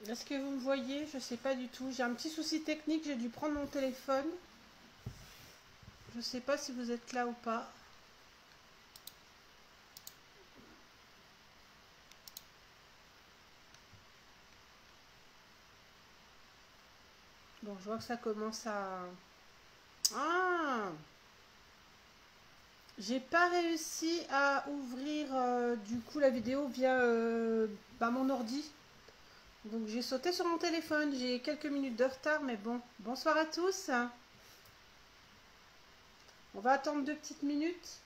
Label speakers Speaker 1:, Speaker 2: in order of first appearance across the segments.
Speaker 1: Est-ce que vous me voyez? Je sais pas du tout. J'ai un petit souci technique, j'ai dû prendre mon téléphone. Je sais pas si vous êtes là ou pas. Bon, je vois que ça commence à... Ah! J'ai pas réussi à ouvrir du coup la vidéo via mon ordi. Donc j'ai sauté sur mon téléphone. J'ai quelques minutes de retard, mais bon. Bonsoir à tous. On va attendre 2 petites minutes.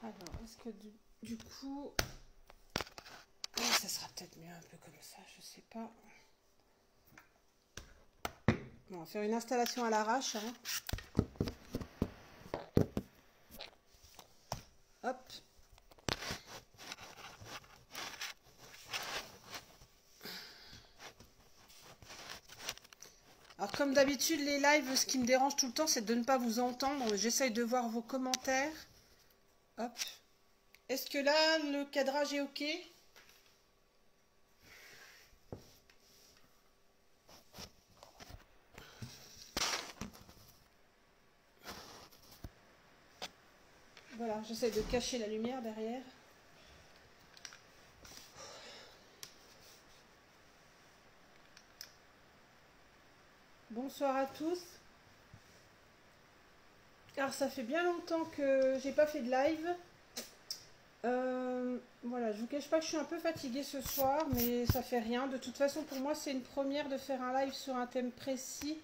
Speaker 1: Alors, est-ce que du coup... ça sera peut-être mieux un peu comme ça, je sais pas. Bon, on va faire une installation à l'arrache. Hein. Hop. Alors comme d'habitude, les lives, ce qui me dérange tout le temps, c'est de ne pas vous entendre. J'essaye de voir vos commentaires. Hop. Est-ce que là, le cadrage est OK? Voilà, j'essaie de cacher la lumière derrière. Bonsoir à tous. Alors ça fait bien longtemps que j'ai pas fait de live. Voilà, je vous cache pas que je suis un peu fatiguée ce soir, mais ça fait rien. De toute façon, pour moi, c'est une première de faire un live sur un thème précis.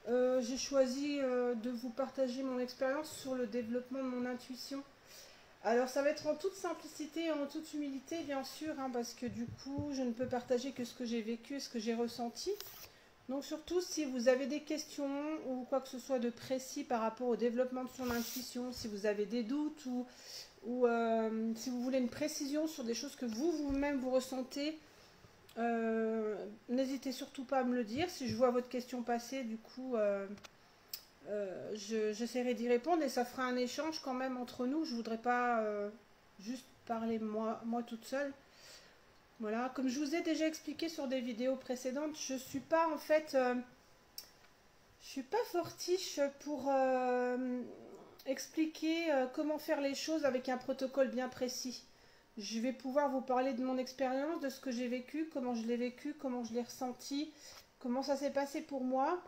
Speaker 1: J'ai choisi de vous partager mon expérience sur le développement de mon intuition. Alors ça va être en toute simplicité et en toute humilité bien sûr, hein, parce que du coup je ne peux partager que ce que j'ai vécu et ce que j'ai ressenti. Donc surtout si vous avez des questions ou quoi que ce soit de précis par rapport au développement de son intuition, si vous avez des doutes ou si vous voulez une précision sur des choses que vous-même vous ressentez, n'hésitez surtout pas à me le dire. Si je vois votre question passer, du coup... j'essaierai d'y répondre et ça fera un échange quand même entre nous. Je voudrais pas juste parler moi toute seule. Voilà, comme je vous ai déjà expliqué sur des vidéos précédentes, je suis pas en fait, je suis pas fortiche pour expliquer comment faire les choses avec un protocole bien précis. Je vais pouvoir vous parler de mon expérience, de ce que j'ai vécu, comment je l'ai vécu, comment je l'ai ressenti, comment ça s'est passé pour moi.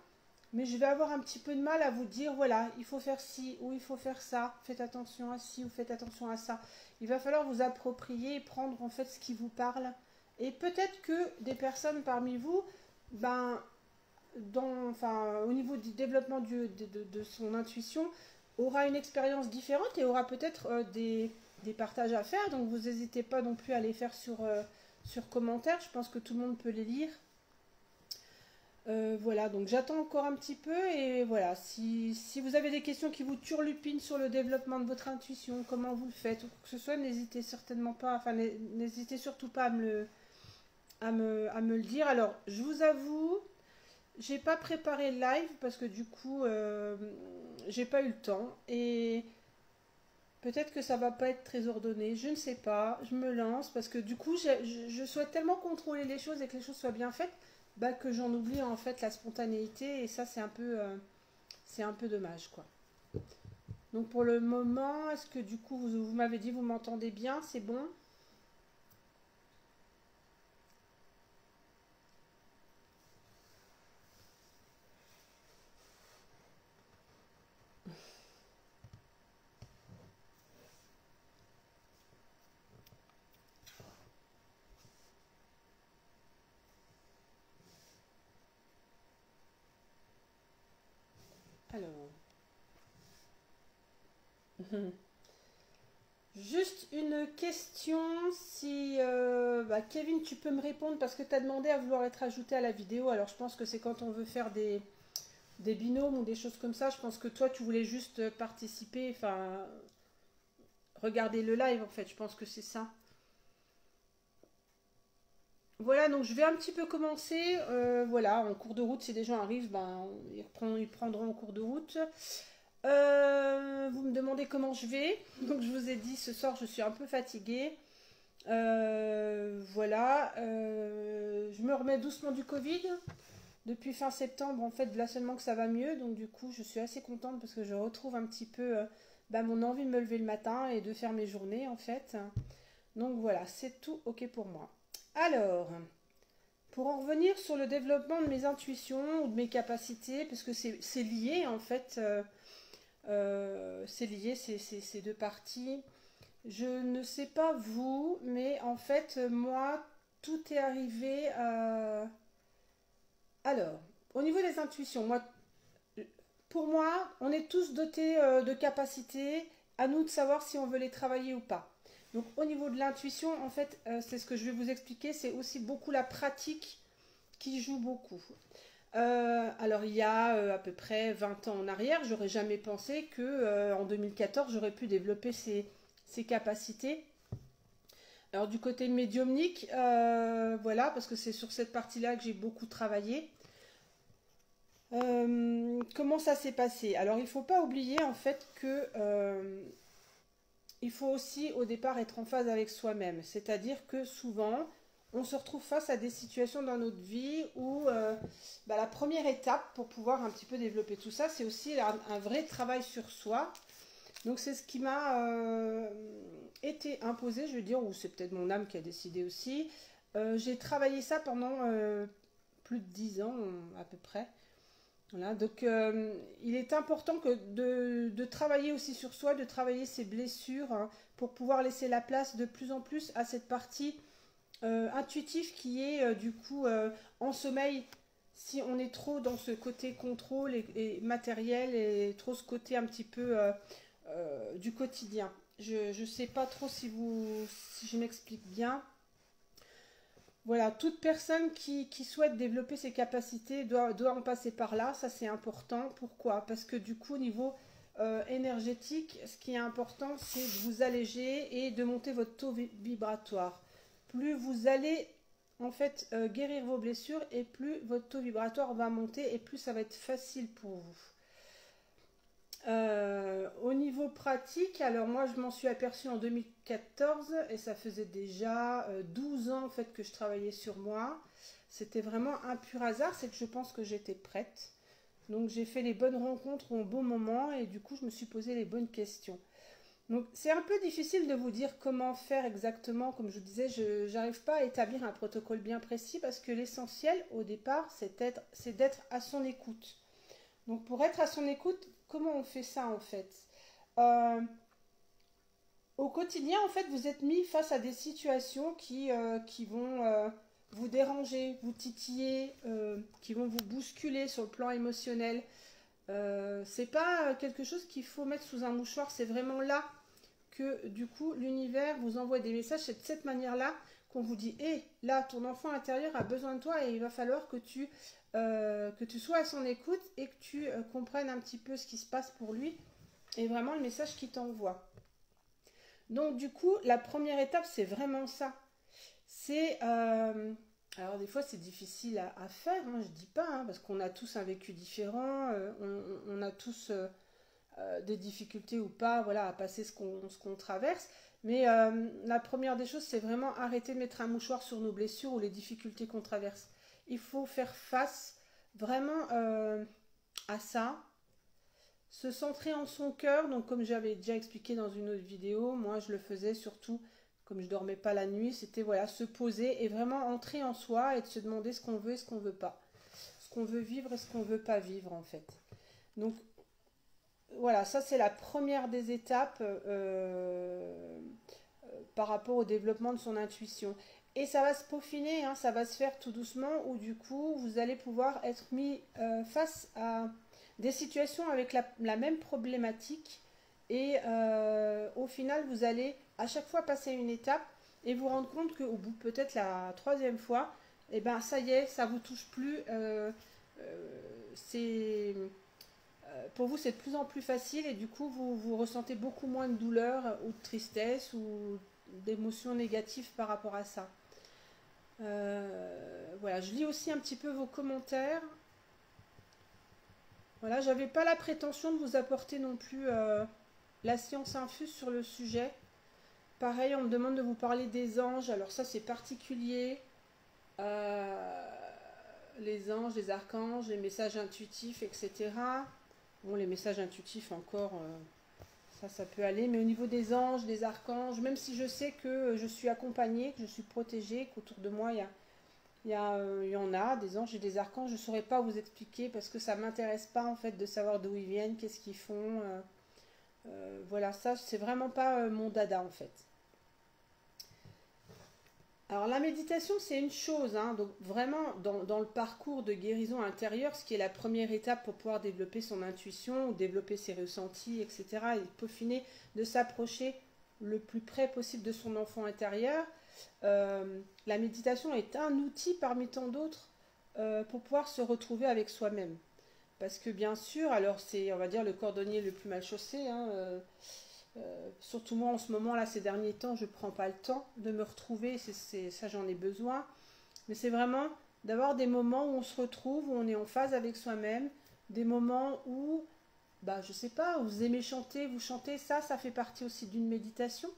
Speaker 1: Mais je vais avoir un petit peu de mal à vous dire, voilà, il faut faire ci ou il faut faire ça, faites attention à ci ou faites attention à ça. Il va falloir vous approprier et prendre en fait ce qui vous parle. Et peut-être que des personnes parmi vous, au niveau du développement de son intuition, aura une expérience différente et aura peut-être des partages à faire. Donc vous n'hésitez pas non plus à les faire sur commentaires. Je pense que tout le monde peut les lire. Voilà, donc j'attends encore un petit peu et voilà, si vous avez des questions qui vous turlupinent sur le développement de votre intuition, comment vous le faites ou quoi que ce soit, n'hésitez certainement pas, enfin n'hésitez surtout pas à me le dire. Alors, je vous avoue, j'ai pas préparé le live parce que du coup, j'ai pas eu le temps et peut-être que ça va pas être très ordonné, je ne sais pas, je me lance parce que du coup, je souhaite tellement contrôler les choses et que les choses soient bien faites que j'en oublie en fait la spontanéité et ça c'est un peu dommage quoi. Donc pour le moment, est-ce que du coup vous m'avez dit vous m'entendez bien, c'est bon? Alors, juste une question, si Kevin tu peux me répondre parce que tu as demandé à vouloir être ajouté à la vidéo, alors je pense que c'est quand on veut faire des binômes ou des choses comme ça, je pense que toi tu voulais juste participer, enfin regarder le live en fait, je pense que c'est ça. Voilà, donc je vais un petit peu commencer. Voilà, en cours de route, si des gens arrivent, ils prendront en cours de route. Vous me demandez demandé comment je vais. Donc je vous ai dit ce soir je suis un peu fatiguée. Voilà. Je me remets doucement du Covid. Depuis fin septembre, en fait, là seulement que ça va mieux. Donc du coup, je suis assez contente parce que je retrouve un petit peu mon envie de me lever le matin et de faire mes journées, en fait. Donc voilà, c'est tout OK pour moi. Alors, pour en revenir sur le développement de mes intuitions ou de mes capacités, parce que c'est lié, en fait, c'est lié, ces deux parties. Je ne sais pas vous, mais en fait, moi, tout est arrivé à... Alors, au niveau des intuitions, moi, pour moi, on est tous dotés de capacités, à nous de savoir si on veut les travailler ou pas. Donc au niveau de l'intuition, en fait, c'est ce que je vais vous expliquer, c'est aussi beaucoup la pratique qui joue beaucoup. Alors il y a à peu près 20 ans en arrière, j'aurais jamais pensé que en 2014 j'aurais pu développer ces capacités. Alors du côté médiumnique, voilà, parce que c'est sur cette partie-là que j'ai beaucoup travaillé. Comment ça s'est passé? Alors il ne faut pas oublier en fait que il faut aussi au départ être en phase avec soi-même. C'est-à-dire que souvent on se retrouve face à des situations dans notre vie où la première étape pour pouvoir un petit peu développer tout ça, c'est aussi un vrai travail sur soi. Donc c'est ce qui m'a été imposé, je veux dire, ou c'est peut-être mon âme qui a décidé aussi. J'ai travaillé ça pendant plus de 10 ans à peu près. Voilà, donc il est important de travailler aussi sur soi, de travailler ses blessures hein, pour pouvoir laisser la place de plus en plus à cette partie intuitive qui est du coup en sommeil. Si on est trop dans ce côté contrôle et matériel et trop ce côté un petit peu du quotidien. Je ne sais pas trop si je m'explique bien. Voilà, toute personne qui souhaite développer ses capacités doit en passer par là, ça c'est important. Pourquoi? Parce que du coup, au niveau énergétique, ce qui est important, c'est de vous alléger et de monter votre taux vibratoire. Plus vous allez en fait guérir vos blessures et plus votre taux vibratoire va monter et plus ça va être facile pour vous. Au niveau pratique, alors moi je m'en suis aperçue en 2014 et ça faisait déjà 12 ans en fait que je travaillais sur moi. C'était vraiment un pur hasard, c'est que je pense que j'étais prête. Donc j'ai fait les bonnes rencontres au bon moment et du coup je me suis posé les bonnes questions. Donc c'est un peu difficile de vous dire comment faire exactement, comme je vous disais, je n'arrive pas à établir un protocole bien précis parce que l'essentiel au départ c'est d'être à son écoute. Donc pour être à son écoute, comment on fait ça en fait? Euh, Au quotidien, en fait, vous êtes mis face à des situations qui vont vous déranger, vous titiller, qui vont vous bousculer sur le plan émotionnel. C'est pas quelque chose qu'il faut mettre sous un mouchoir, c'est vraiment là que du coup l'univers vous envoie des messages. C'est de cette manière-là qu'on vous dit, hé, là, ton enfant intérieur a besoin de toi et il va falloir que tu sois à son écoute et que tu comprennes un petit peu ce qui se passe pour lui et vraiment le message qu'il t'envoie. Donc du coup, la première étape, c'est vraiment ça. C'est... alors des fois, c'est difficile à faire, hein, je dis pas, hein, parce qu'on a tous un vécu différent, on a tous des difficultés ou pas, voilà, à passer ce qu'on traverse. Mais la première des choses, c'est vraiment arrêter de mettre un mouchoir sur nos blessures ou les difficultés qu'on traverse. Il faut faire face vraiment à ça, se centrer en son cœur. Donc comme j'avais déjà expliqué dans une autre vidéo, moi je le faisais surtout comme je dormais pas la nuit, c'était voilà, se poser et vraiment entrer en soi et de se demander ce qu'on veut et ce qu'on veut pas. Ce qu'on veut vivre et ce qu'on veut pas vivre en fait. Donc voilà, ça c'est la première des étapes par rapport au développement de son intuition. Et ça va se peaufiner, hein, ça va se faire tout doucement, où du coup vous allez pouvoir être mis face à des situations avec la même problématique. Et au final, vous allez à chaque fois passer une étape et vous rendre compte qu'au bout peut-être la troisième fois, et ben ça y est, ça vous touche plus. C'est pour vous, c'est de plus en plus facile et du coup, vous ressentez beaucoup moins de douleur ou de tristesse ou d'émotions négatives par rapport à ça. Voilà, je lis aussi un petit peu vos commentaires. Voilà, j'avais pas la prétention de vous apporter non plus la science infuse sur le sujet. Pareil, on me demande de vous parler des anges. Alors ça, c'est particulier. Euh, les anges, les archanges, les messages intuitifs, etc. Bon, les messages intuitifs encore, ça peut aller. Mais au niveau des anges, des archanges, même si je sais que je suis accompagnée, que je suis protégée, qu'autour de moi, il y en a, des anges et des archanges. Je ne saurais pas vous expliquer parce que ça ne m'intéresse pas en fait de savoir d'où ils viennent, qu'est-ce qu'ils font. Voilà, ça, c'est vraiment pas mon dada en fait. Alors la méditation, c'est une chose, hein, donc vraiment dans le parcours de guérison intérieure, ce qui est la première étape pour pouvoir développer son intuition, ou développer ses ressentis, etc., et peaufiner, de s'approcher le plus près possible de son enfant intérieur. La méditation est un outil parmi tant d'autres pour pouvoir se retrouver avec soi-même. Parce que bien sûr, alors c'est, on va dire, le cordonnier le plus mal chaussé, hein, surtout moi en ce moment là ces derniers temps je prends pas le temps de me retrouver, ça j'en ai besoin, mais c'est vraiment d'avoir des moments où on se retrouve, où on est en phase avec soi-même, des moments où bah je sais pas, vous aimez chanter, vous chantez, ça fait partie aussi d'une méditation.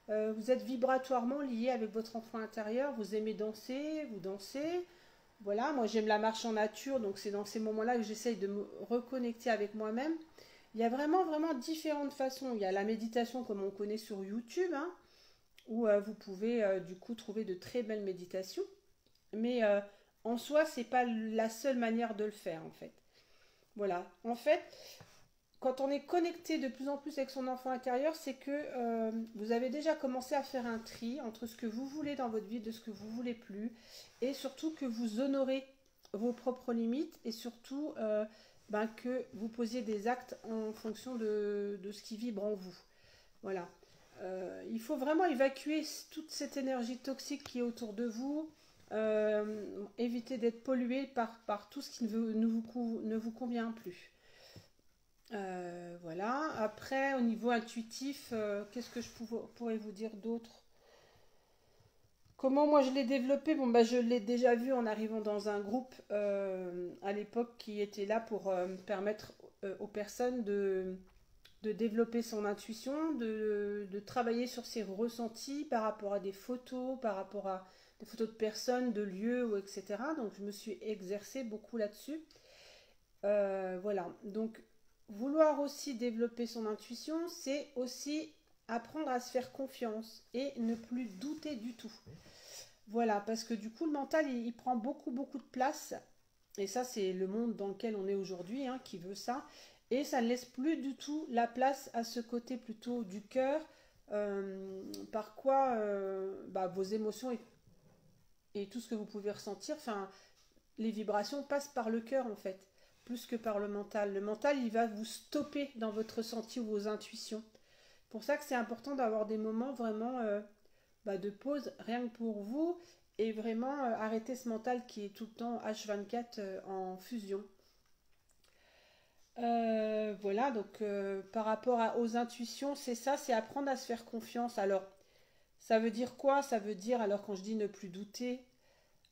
Speaker 1: Vous êtes vibratoirement lié avec votre enfant intérieur, vous aimez danser, vous dansez. Voilà, moi j'aime la marche en nature, donc c'est dans ces moments-là que j'essaye de me reconnecter avec moi-même. Il y a vraiment, vraiment différentes façons. Il y a la méditation comme on connaît sur YouTube, hein, où vous pouvez du coup trouver de très belles méditations. Mais en soi, c'est pas la seule manière de le faire en fait. Voilà. En fait, quand on est connecté de plus en plus avec son enfant intérieur, c'est que vous avez déjà commencé à faire un tri entre ce que vous voulez dans votre vie, de ce que vous voulez plus, et surtout que vous honorez vos propres limites et surtout que vous posiez des actes en fonction de ce qui vibre en vous. Voilà. Il faut vraiment évacuer toute cette énergie toxique qui est autour de vous. Éviter d'être pollué par tout ce qui ne vous convient plus. Voilà. Après, au niveau intuitif, qu'est-ce que pourrais vous dire d'autre? Comment moi je l'ai développé? Bon, bah, je l'ai déjà vu en arrivant dans un groupe à l'époque qui était là pour permettre aux personnes de développer son intuition, de travailler sur ses ressentis par rapport à des photos, par rapport à des photos de personnes, de lieux, ou etc. Donc je me suis exercée beaucoup là-dessus. Voilà. Donc vouloir aussi développer son intuition, c'est aussi apprendre à se faire confiance et ne plus douter du tout. Voilà, parce que du coup, le mental, il prend beaucoup, beaucoup de place. Et ça, c'est le monde dans lequel on est aujourd'hui, hein, qui veut ça. Et ça ne laisse plus du tout la place à ce côté plutôt du cœur, par quoi vos émotions et tout ce que vous pouvez ressentir, enfin, les vibrations passent par le cœur en fait, plus que par le mental. Le mental, il va vous stopper dans votre ressenti ou vos intuitions. C'est pour ça que c'est important d'avoir des moments vraiment de pause, rien que pour vous, et vraiment arrêter ce mental qui est tout le temps H24 en fusion. Voilà, donc par rapport aux intuitions, c'est ça, c'est apprendre à se faire confiance. Alors, ça veut dire quoi? Ça veut dire, alors quand je dis ne plus douter,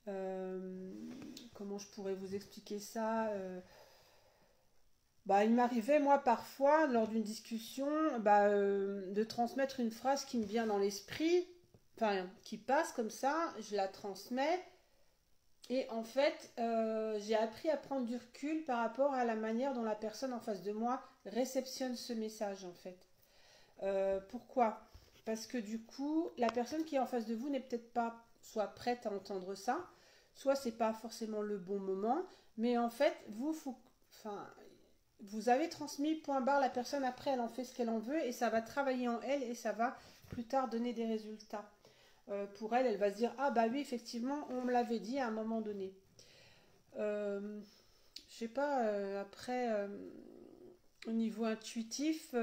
Speaker 1: euh, comment je pourrais vous expliquer ça? Il m'arrivait, moi, parfois, lors d'une discussion, de transmettre une phrase qui me vient dans l'esprit, enfin, qui passe comme ça, je la transmets, et en fait, j'ai appris à prendre du recul par rapport à la manière dont la personne en face de moi réceptionne ce message, en fait. Pourquoi? Parce que du coup, la personne qui est en face de vous n'est peut-être pas soit prête à entendre ça, soit c'est pas forcément le bon moment, mais en fait, vous avez transmis point barre, la personne après elle en fait ce qu'elle en veut et ça va travailler en elle et ça va plus tard donner des résultats. Pour elle, elle va se dire ah bah oui effectivement on me l'avait dit à un moment donné. Je sais pas après au niveau intuitif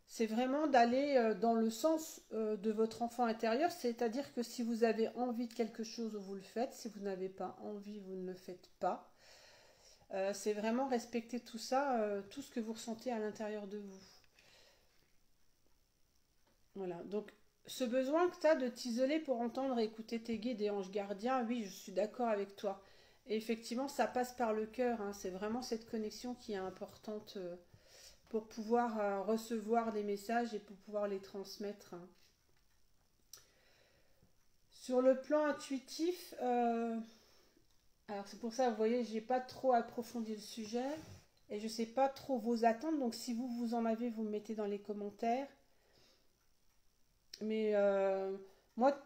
Speaker 1: c'est vraiment d'aller dans le sens de votre enfant intérieur, c'est-à-dire que si vous avez envie de quelque chose, vous le faites, si vous n'avez pas envie, vous ne le faites pas. C'est vraiment respecter tout ça, tout ce que vous ressentez à l'intérieur de vous. Voilà, donc ce besoin que tu as de t'isoler pour entendre et écouter tes guides et anges gardiens, oui, je suis d'accord avec toi. Et effectivement, ça passe par le cœur, hein, c'est vraiment cette connexion qui est importante pour pouvoir recevoir des messages et pour pouvoir les transmettre. Sur le plan intuitif, alors c'est pour ça, vous voyez, j'ai pas trop approfondi le sujet et je sais pas trop vos attentes. Donc si vous en avez, vous me mettez dans les commentaires. Mais moi,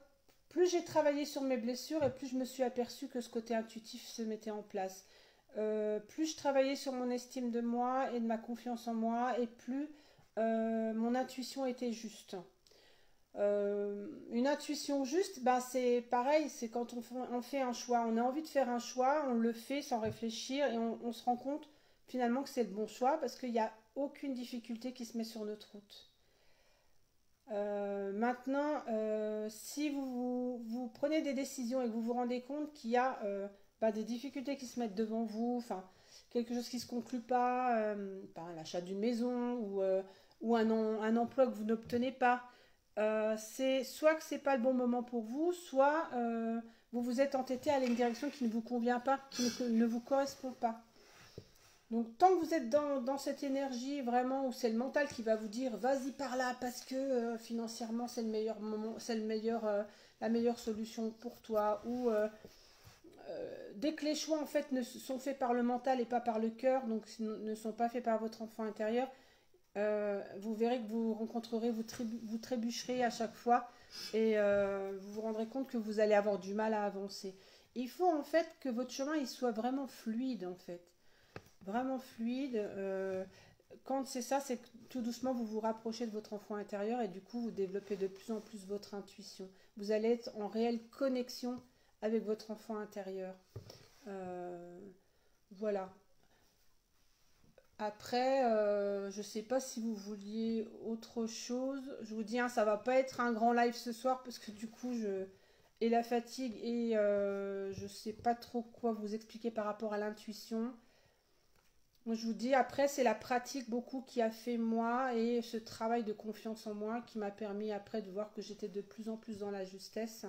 Speaker 1: plus j'ai travaillé sur mes blessures et plus je me suis aperçue que ce côté intuitif se mettait en place. Plus je travaillais sur mon estime de moi et de ma confiance en moi et plus mon intuition était juste. Une intuition juste, ben c'est pareil, c'est quand on fait un choix, on a envie de faire un choix, on le fait sans réfléchir et on se rend compte finalement que c'est le bon choix parce qu'il n'y a aucune difficulté qui se met sur notre route. Maintenant, si vous prenez des décisions et que vous vous rendez compte qu'il y a des difficultés qui se mettent devant vous, enfin quelque chose qui ne se conclut pas, l'achat d'une maison ou un emploi que vous n'obtenez pas, c'est soit que c'est pas le bon moment pour vous, soit vous vous êtes entêté à aller une direction qui ne vous convient pas, qui ne vous correspond pas. Donc tant que vous êtes dans cette énergie vraiment où c'est le mental qui va vous dire vas-y par là parce que financièrement c'est le meilleur moment, c'est la meilleure solution pour toi ou dès que les choix en fait sont faits par le mental et pas par le cœur, donc ne sont pas faits par votre enfant intérieur, vous verrez que vous rencontrerez, vous trébucherez à chaque fois et vous vous rendrez compte que vous allez avoir du mal à avancer. Il faut en fait que votre chemin il soit vraiment fluide en fait. Vraiment fluide. Quand c'est ça, c'est que tout doucement vous vous rapprochez de votre enfant intérieur et du coup vous développez de plus en plus votre intuition. Vous allez être en réelle connexion avec votre enfant intérieur. Euh, voilà. Après, je ne sais pas si vous vouliez autre chose. Je vous dis, hein, ça va pas être un grand live ce soir parce que du coup, et la fatigue et je sais pas trop quoi vous expliquer par rapport à l'intuition. Moi, je vous dis, après, c'est la pratique beaucoup qui a fait moi et ce travail de confiance en moi qui m'a permis après de voir que j'étais de plus en plus dans la justesse.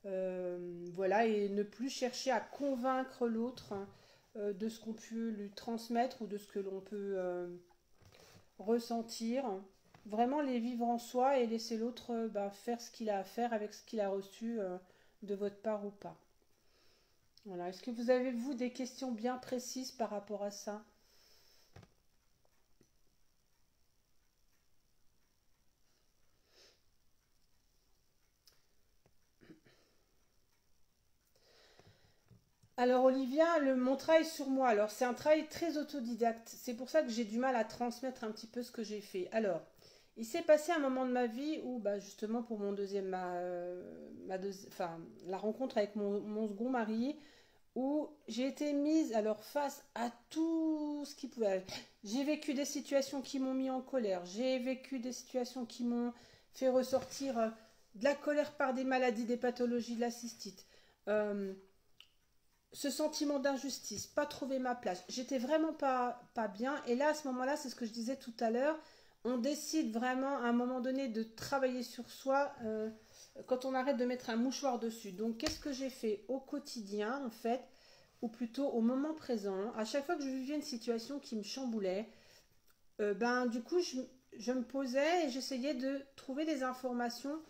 Speaker 1: Voilà, et ne plus chercher à convaincre l'autre de ce qu'on peut lui transmettre ou de ce que l'on peut ressentir. Vraiment les vivre en soi et laisser l'autre faire ce qu'il a à faire avec ce qu'il a reçu de votre part ou pas. Voilà. Est-ce que vous avez, vous, des questions bien précises par rapport à ça? Alors Olivia, mon travail sur moi, alors c'est un travail très autodidacte. C'est pour ça que j'ai du mal à transmettre un petit peu ce que j'ai fait. Alors, il s'est passé un moment de ma vie où, justement, pour mon deuxième, enfin, la rencontre avec mon second mari, où j'ai été mise alors face à tout ce qui pouvait arriver. J'ai vécu des situations qui m'ont mis en colère. J'ai vécu des situations qui m'ont fait ressortir de la colère par des maladies, des pathologies de la cystite. Euh, Ce sentiment d'injustice, pas trouver ma place. J'étais vraiment pas bien. Et là, à ce moment-là, c'est ce que je disais tout à l'heure. On décide vraiment à un moment donné de travailler sur soi quand on arrête de mettre un mouchoir dessus. Donc, qu'est-ce que j'ai fait au quotidien, en fait, ou plutôt au moment présent, à chaque fois que je vivais une situation qui me chamboulait, du coup, je me posais et j'essayais de trouver des informations.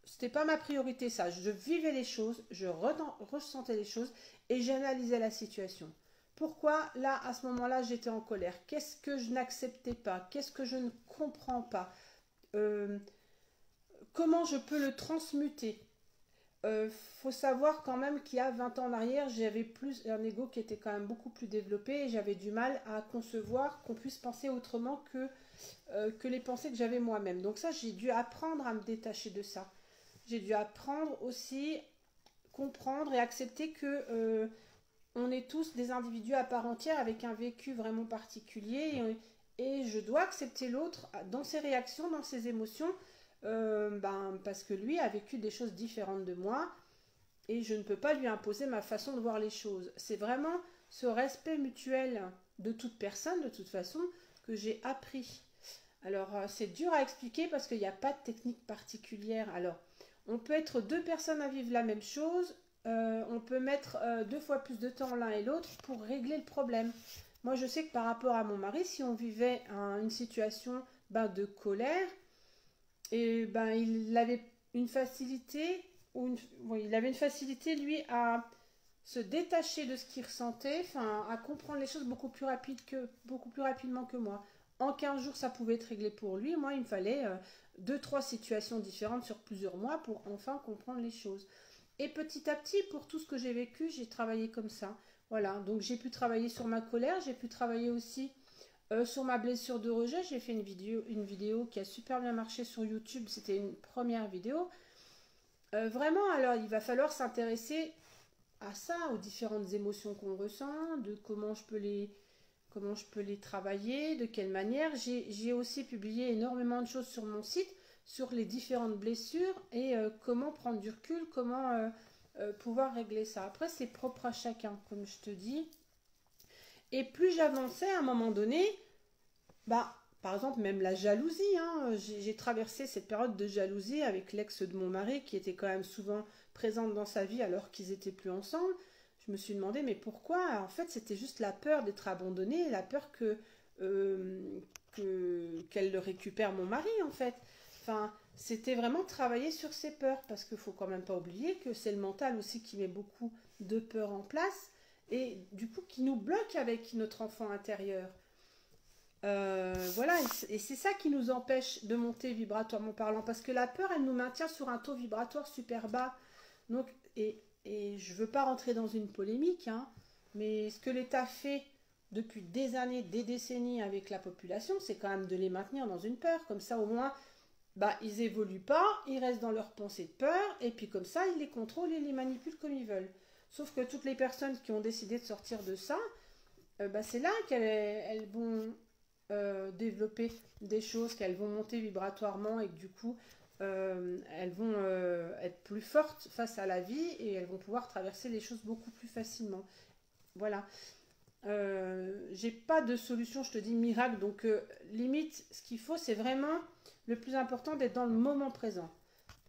Speaker 1: C'était pas ma priorité ça. Je vivais les choses, je ressentais les choses et j'analysais la situation. Pourquoi là, à ce moment-là, j'étais en colère? Qu'est-ce que je n'acceptais pas? Qu'est-ce que je ne comprends pas? Euh, Comment je peux le transmuter? Faut savoir quand même qu'il y a 20 ans en arrière, j'avais plus un ego qui était quand même beaucoup plus développé et j'avais du mal à concevoir qu'on puisse penser autrement que les pensées que j'avais moi-même. Donc ça, j'ai dû apprendre à me détacher de ça. J'ai dû apprendre aussi, comprendre et accepter que on est tous des individus à part entière avec un vécu vraiment particulier et je dois accepter l'autre dans ses réactions, dans ses émotions, parce que lui a vécu des choses différentes de moi et je ne peux pas lui imposer ma façon de voir les choses. C'est vraiment ce respect mutuel de toute personne, de toute façon, que j'ai appris. Alors, c'est dur à expliquer parce qu'il n'y a pas de technique particulière. Alors, on peut être deux personnes à vivre la même chose. On peut mettre deux fois plus de temps l'un et l'autre pour régler le problème. Moi, je sais que par rapport à mon mari, si on vivait une situation de colère, et il avait une facilité, oui, il avait une facilité, lui, à se détacher de ce qu'il ressentait, enfin, à comprendre les choses beaucoup plus rapidement que moi. En 15 jours, ça pouvait être réglé pour lui. Moi, il me fallait deux, trois situations différentes sur plusieurs mois pour enfin comprendre les choses. Et petit à petit, pour tout ce que j'ai vécu, j'ai travaillé comme ça. Voilà, donc j'ai pu travailler sur ma colère, j'ai pu travailler aussi sur ma blessure de rejet. J'ai fait une vidéo qui a super bien marché sur YouTube, c'était une première vidéo. Vraiment, alors il va falloir s'intéresser à ça, aux différentes émotions qu'on ressent, de comment je peux les travailler, de quelle manière. J'ai aussi publié énormément de choses sur mon site, sur les différentes blessures et comment prendre du recul, comment pouvoir régler ça. Après, c'est propre à chacun, comme je te dis. Et plus j'avançais, à un moment donné, par exemple, même la jalousie, hein, j'ai traversé cette période de jalousie avec l'ex de mon mari qui était quand même souvent présente dans sa vie alors qu'ils étaient plus ensemble. Je me suis demandé, mais pourquoi? En fait, c'était juste la peur d'être abandonnée, la peur qu'elle le récupère mon mari, en fait. Enfin, c'était vraiment travailler sur ses peurs, parce qu'il faut quand même pas oublier que c'est le mental aussi qui met beaucoup de peurs en place, et du coup qui nous bloque avec notre enfant intérieur. Voilà, et c'est ça qui nous empêche de monter vibratoirement parlant, parce que la peur, elle nous maintient sur un taux vibratoire super bas. Donc, et je ne veux pas rentrer dans une polémique, hein, mais ce que l'État fait depuis des années, des décennies avec la population, c'est quand même de les maintenir dans une peur. Comme ça, au moins, ils évoluent pas, ils restent dans leur pensée de peur, et puis comme ça, ils les contrôlent et les manipulent comme ils veulent. Sauf que toutes les personnes qui ont décidé de sortir de ça, c'est là qu'elles vont développer des choses, qu'elles vont monter vibratoirement et que du coup, elles vont être plus fortes face à la vie et elles vont pouvoir traverser les choses beaucoup plus facilement. Voilà. J'ai pas de solution, je te dis, miracle. Donc, limite, ce qu'il faut, c'est vraiment le plus important d'être dans le moment présent.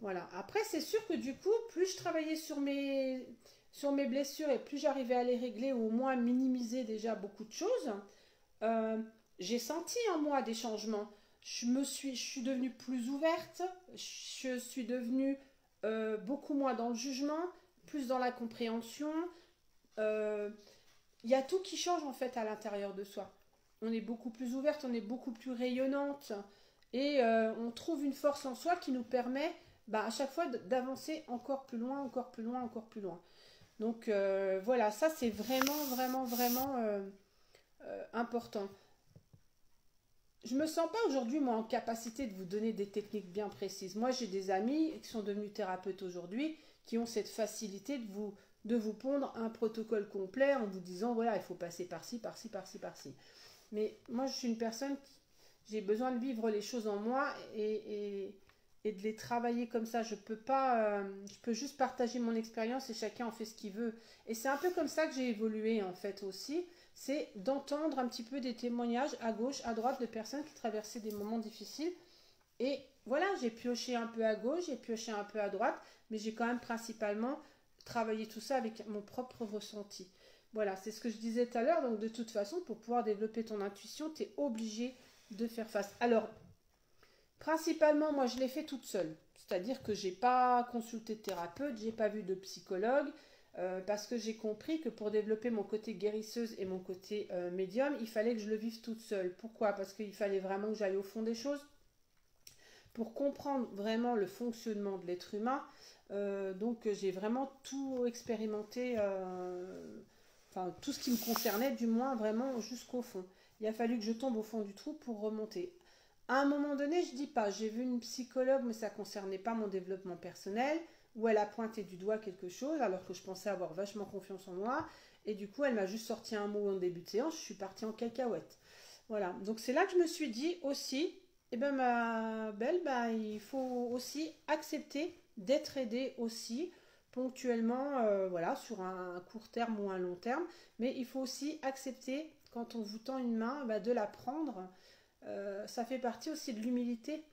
Speaker 1: Voilà. Après, c'est sûr que du coup, plus je travaillais sur mes blessures et plus j'arrivais à les régler ou au moins à minimiser déjà beaucoup de choses, euh, j'ai senti en moi des changements. Je suis devenue plus ouverte, je suis devenue beaucoup moins dans le jugement, plus dans la compréhension. Euh, Il y a tout qui change en fait à l'intérieur de soi. On est beaucoup plus ouverte, on est beaucoup plus rayonnante et on trouve une force en soi qui nous permet à chaque fois d'avancer encore plus loin, encore plus loin, encore plus loin. Donc voilà, ça c'est vraiment, vraiment, vraiment important. Je me sens pas aujourd'hui, moi, en capacité de vous donner des techniques bien précises. Moi, j'ai des amis qui sont devenus thérapeutes aujourd'hui, qui ont cette facilité de vous pondre un protocole complet en vous disant, voilà, il faut passer par-ci, par-ci, par-ci, par-ci. Mais moi, je suis une personne qui, j'ai besoin de vivre les choses en moi et de les travailler comme ça. Je peux pas, je peux juste partager mon expérience et chacun en fait ce qu'il veut. Et c'est un peu comme ça que j'ai évolué, en fait, aussi, c'est d'entendre un petit peu des témoignages à gauche, à droite de personnes qui traversaient des moments difficiles. Et voilà, j'ai pioché un peu à gauche, j'ai pioché un peu à droite, mais j'ai quand même principalement travaillé tout ça avec mon propre ressenti. Voilà, c'est ce que je disais tout à l'heure. Donc de toute façon, pour pouvoir développer ton intuition, tu es obligé de faire face. Alors, principalement, moi, je l'ai fait toute seule. C'est-à-dire que j'ai pas consulté de thérapeute, j'ai pas vu de psychologue, parce que j'ai compris que pour développer mon côté guérisseuse et mon côté médium, il fallait que je le vive toute seule. Pourquoi? Parce qu'il fallait vraiment que j'aille au fond des choses pour comprendre vraiment le fonctionnement de l'être humain. Donc j'ai vraiment tout expérimenté, enfin tout ce qui me concernait, du moins vraiment jusqu'au fond. Il a fallu que je tombe au fond du trou pour remonter. À un moment donné, je dis pas, j'ai vu une psychologue, mais ça concernait pas mon développement personnel, où elle a pointé du doigt quelque chose, alors que je pensais avoir vachement confiance en moi, et du coup, elle m'a juste sorti un mot en début de séance, je suis partie en cacahuète. Voilà, donc c'est là que je me suis dit aussi, eh ben ma belle, il faut aussi accepter d'être aidée aussi, ponctuellement, voilà, sur un court terme ou un long terme, mais il faut aussi accepter, quand on vous tend une main, de la prendre. Ça fait partie aussi de l'humilité.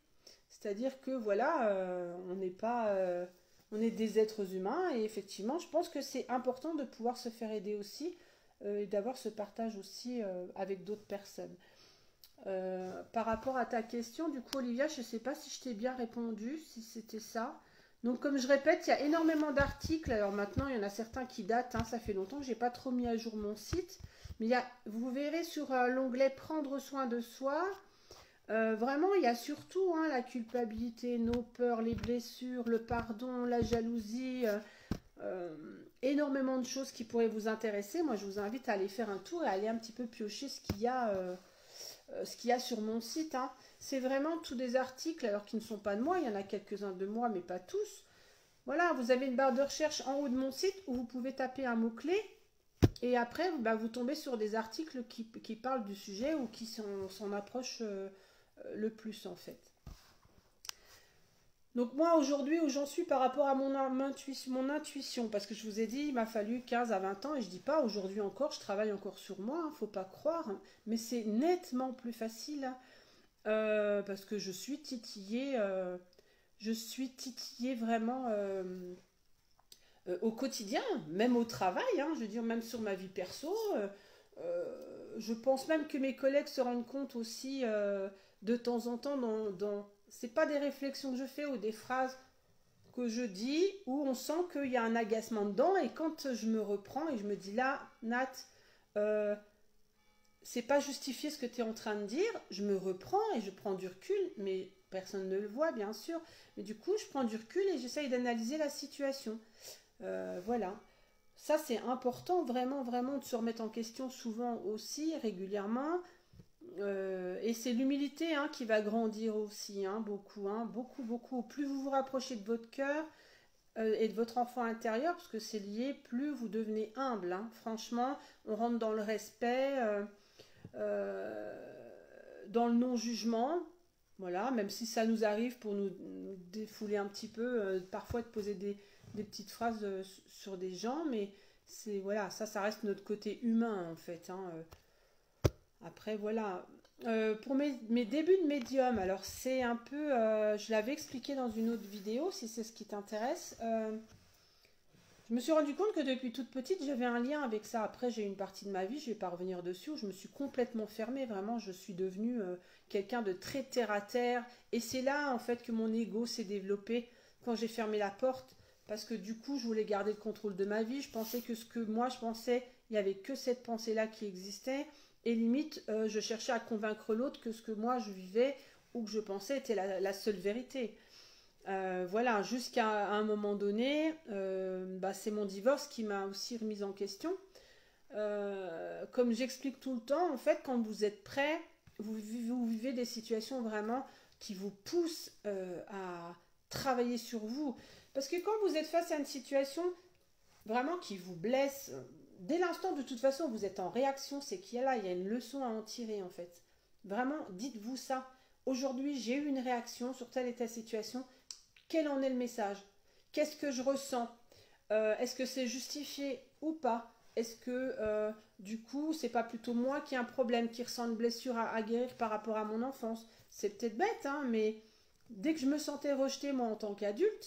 Speaker 1: C'est-à-dire que voilà, on n'est pas, on est des êtres humains et effectivement, je pense que c'est important de pouvoir se faire aider aussi et d'avoir ce partage aussi avec d'autres personnes. Par rapport à ta question, du coup, Olivia, je ne sais pas si je t'ai bien répondu, si c'était ça. Donc, comme je répète, il y a énormément d'articles. Alors maintenant, il y en a certains qui datent, hein, ça fait longtemps que je n'ai pas trop mis à jour mon site. Mais vous verrez sur l'onglet Prendre soin de soi, vraiment, il y a surtout hein, la culpabilité, nos peurs, les blessures, le pardon, la jalousie, énormément de choses qui pourraient vous intéresser. Moi, je vous invite à aller faire un tour et à aller un petit peu piocher ce qu'il y a sur mon site. Hein. C'est vraiment tous des articles, alors qui ne sont pas de moi. Il y en a quelques-uns de moi, mais pas tous. Voilà, vous avez une barre de recherche en haut de mon site où vous pouvez taper un mot-clé. Et après, bah, vous tombez sur des articles qui parlent du sujet ou qui s'en approchent le plus en fait. Donc moi aujourd'hui où j'en suis par rapport à mon intuition, parce que je vous ai dit il m'a fallu 15 à 20 ans et je dis pas aujourd'hui encore, je travaille encore sur moi, hein, faut pas croire, hein, mais c'est nettement plus facile hein, parce que je suis titillée vraiment au quotidien, même au travail, hein, je veux dire même sur ma vie perso. Je pense même que mes collègues se rendent compte aussi de temps en temps c'est pas des réflexions que je fais ou des phrases que je dis où on sent qu'il y a un agacement dedans et quand je me reprends et je me dis là, Nat, euh, c'est pas justifié ce que tu es en train de dire, je me reprends et je prends du recul, mais personne ne le voit bien sûr, mais du coup je prends du recul et j'essaye d'analyser la situation. Voilà. Ça c'est important vraiment vraiment de se remettre en question souvent aussi régulièrement. Et c'est l'humilité hein, qui va grandir aussi, hein, beaucoup, hein, beaucoup, beaucoup. Plus vous vous rapprochez de votre cœur et de votre enfant intérieur, parce que c'est lié, plus vous devenez humble. Hein. Franchement, on rentre dans le respect, dans le non-jugement. Voilà, même si ça nous arrive pour nous défouler un petit peu, parfois de poser des petites phrases sur des gens, mais c'est voilà, ça reste notre côté humain en fait. Hein. Après, voilà. Pour mes débuts de médium, alors c'est un peu, je l'avais expliqué dans une autre vidéo, si c'est ce qui t'intéresse. Je me suis rendu compte que depuis toute petite, j'avais un lien avec ça. Après, j'ai eu une partie de ma vie, je ne vais pas revenir dessus, où je me suis complètement fermée. Vraiment, je suis devenue quelqu'un de très terre à terre. Et c'est là, en fait, que mon ego s'est développé quand j'ai fermé la porte. Parce que du coup, je voulais garder le contrôle de ma vie. Je pensais que ce que moi, je pensais, il n'y avait que cette pensée-là qui existait. Et limite, je cherchais à convaincre l'autre que ce que moi, je vivais ou que je pensais était la seule vérité. Voilà, jusqu'à un moment donné, bah, c'est mon divorce qui m'a aussi remise en question. Comme j'explique tout le temps, en fait, quand vous êtes prêt, vous vivez des situations vraiment qui vous poussent à travailler sur vous. Parce que quand vous êtes face à une situation vraiment qui vous blesse, dès l'instant de toute façon vous êtes en réaction, c'est qu'il y a là, il y a une leçon à en tirer en fait. Vraiment, dites-vous ça. Aujourd'hui, j'ai eu une réaction sur telle et telle situation. Quel en est le message? Qu'est-ce que je ressens? Est-ce que c'est justifié ou pas? Est-ce que du coup, c'est pas plutôt moi qui ai un problème, qui ressent une blessure à guérir par rapport à mon enfance? C'est peut-être bête, hein, mais dès que je me sentais rejetée, moi, en tant qu'adulte,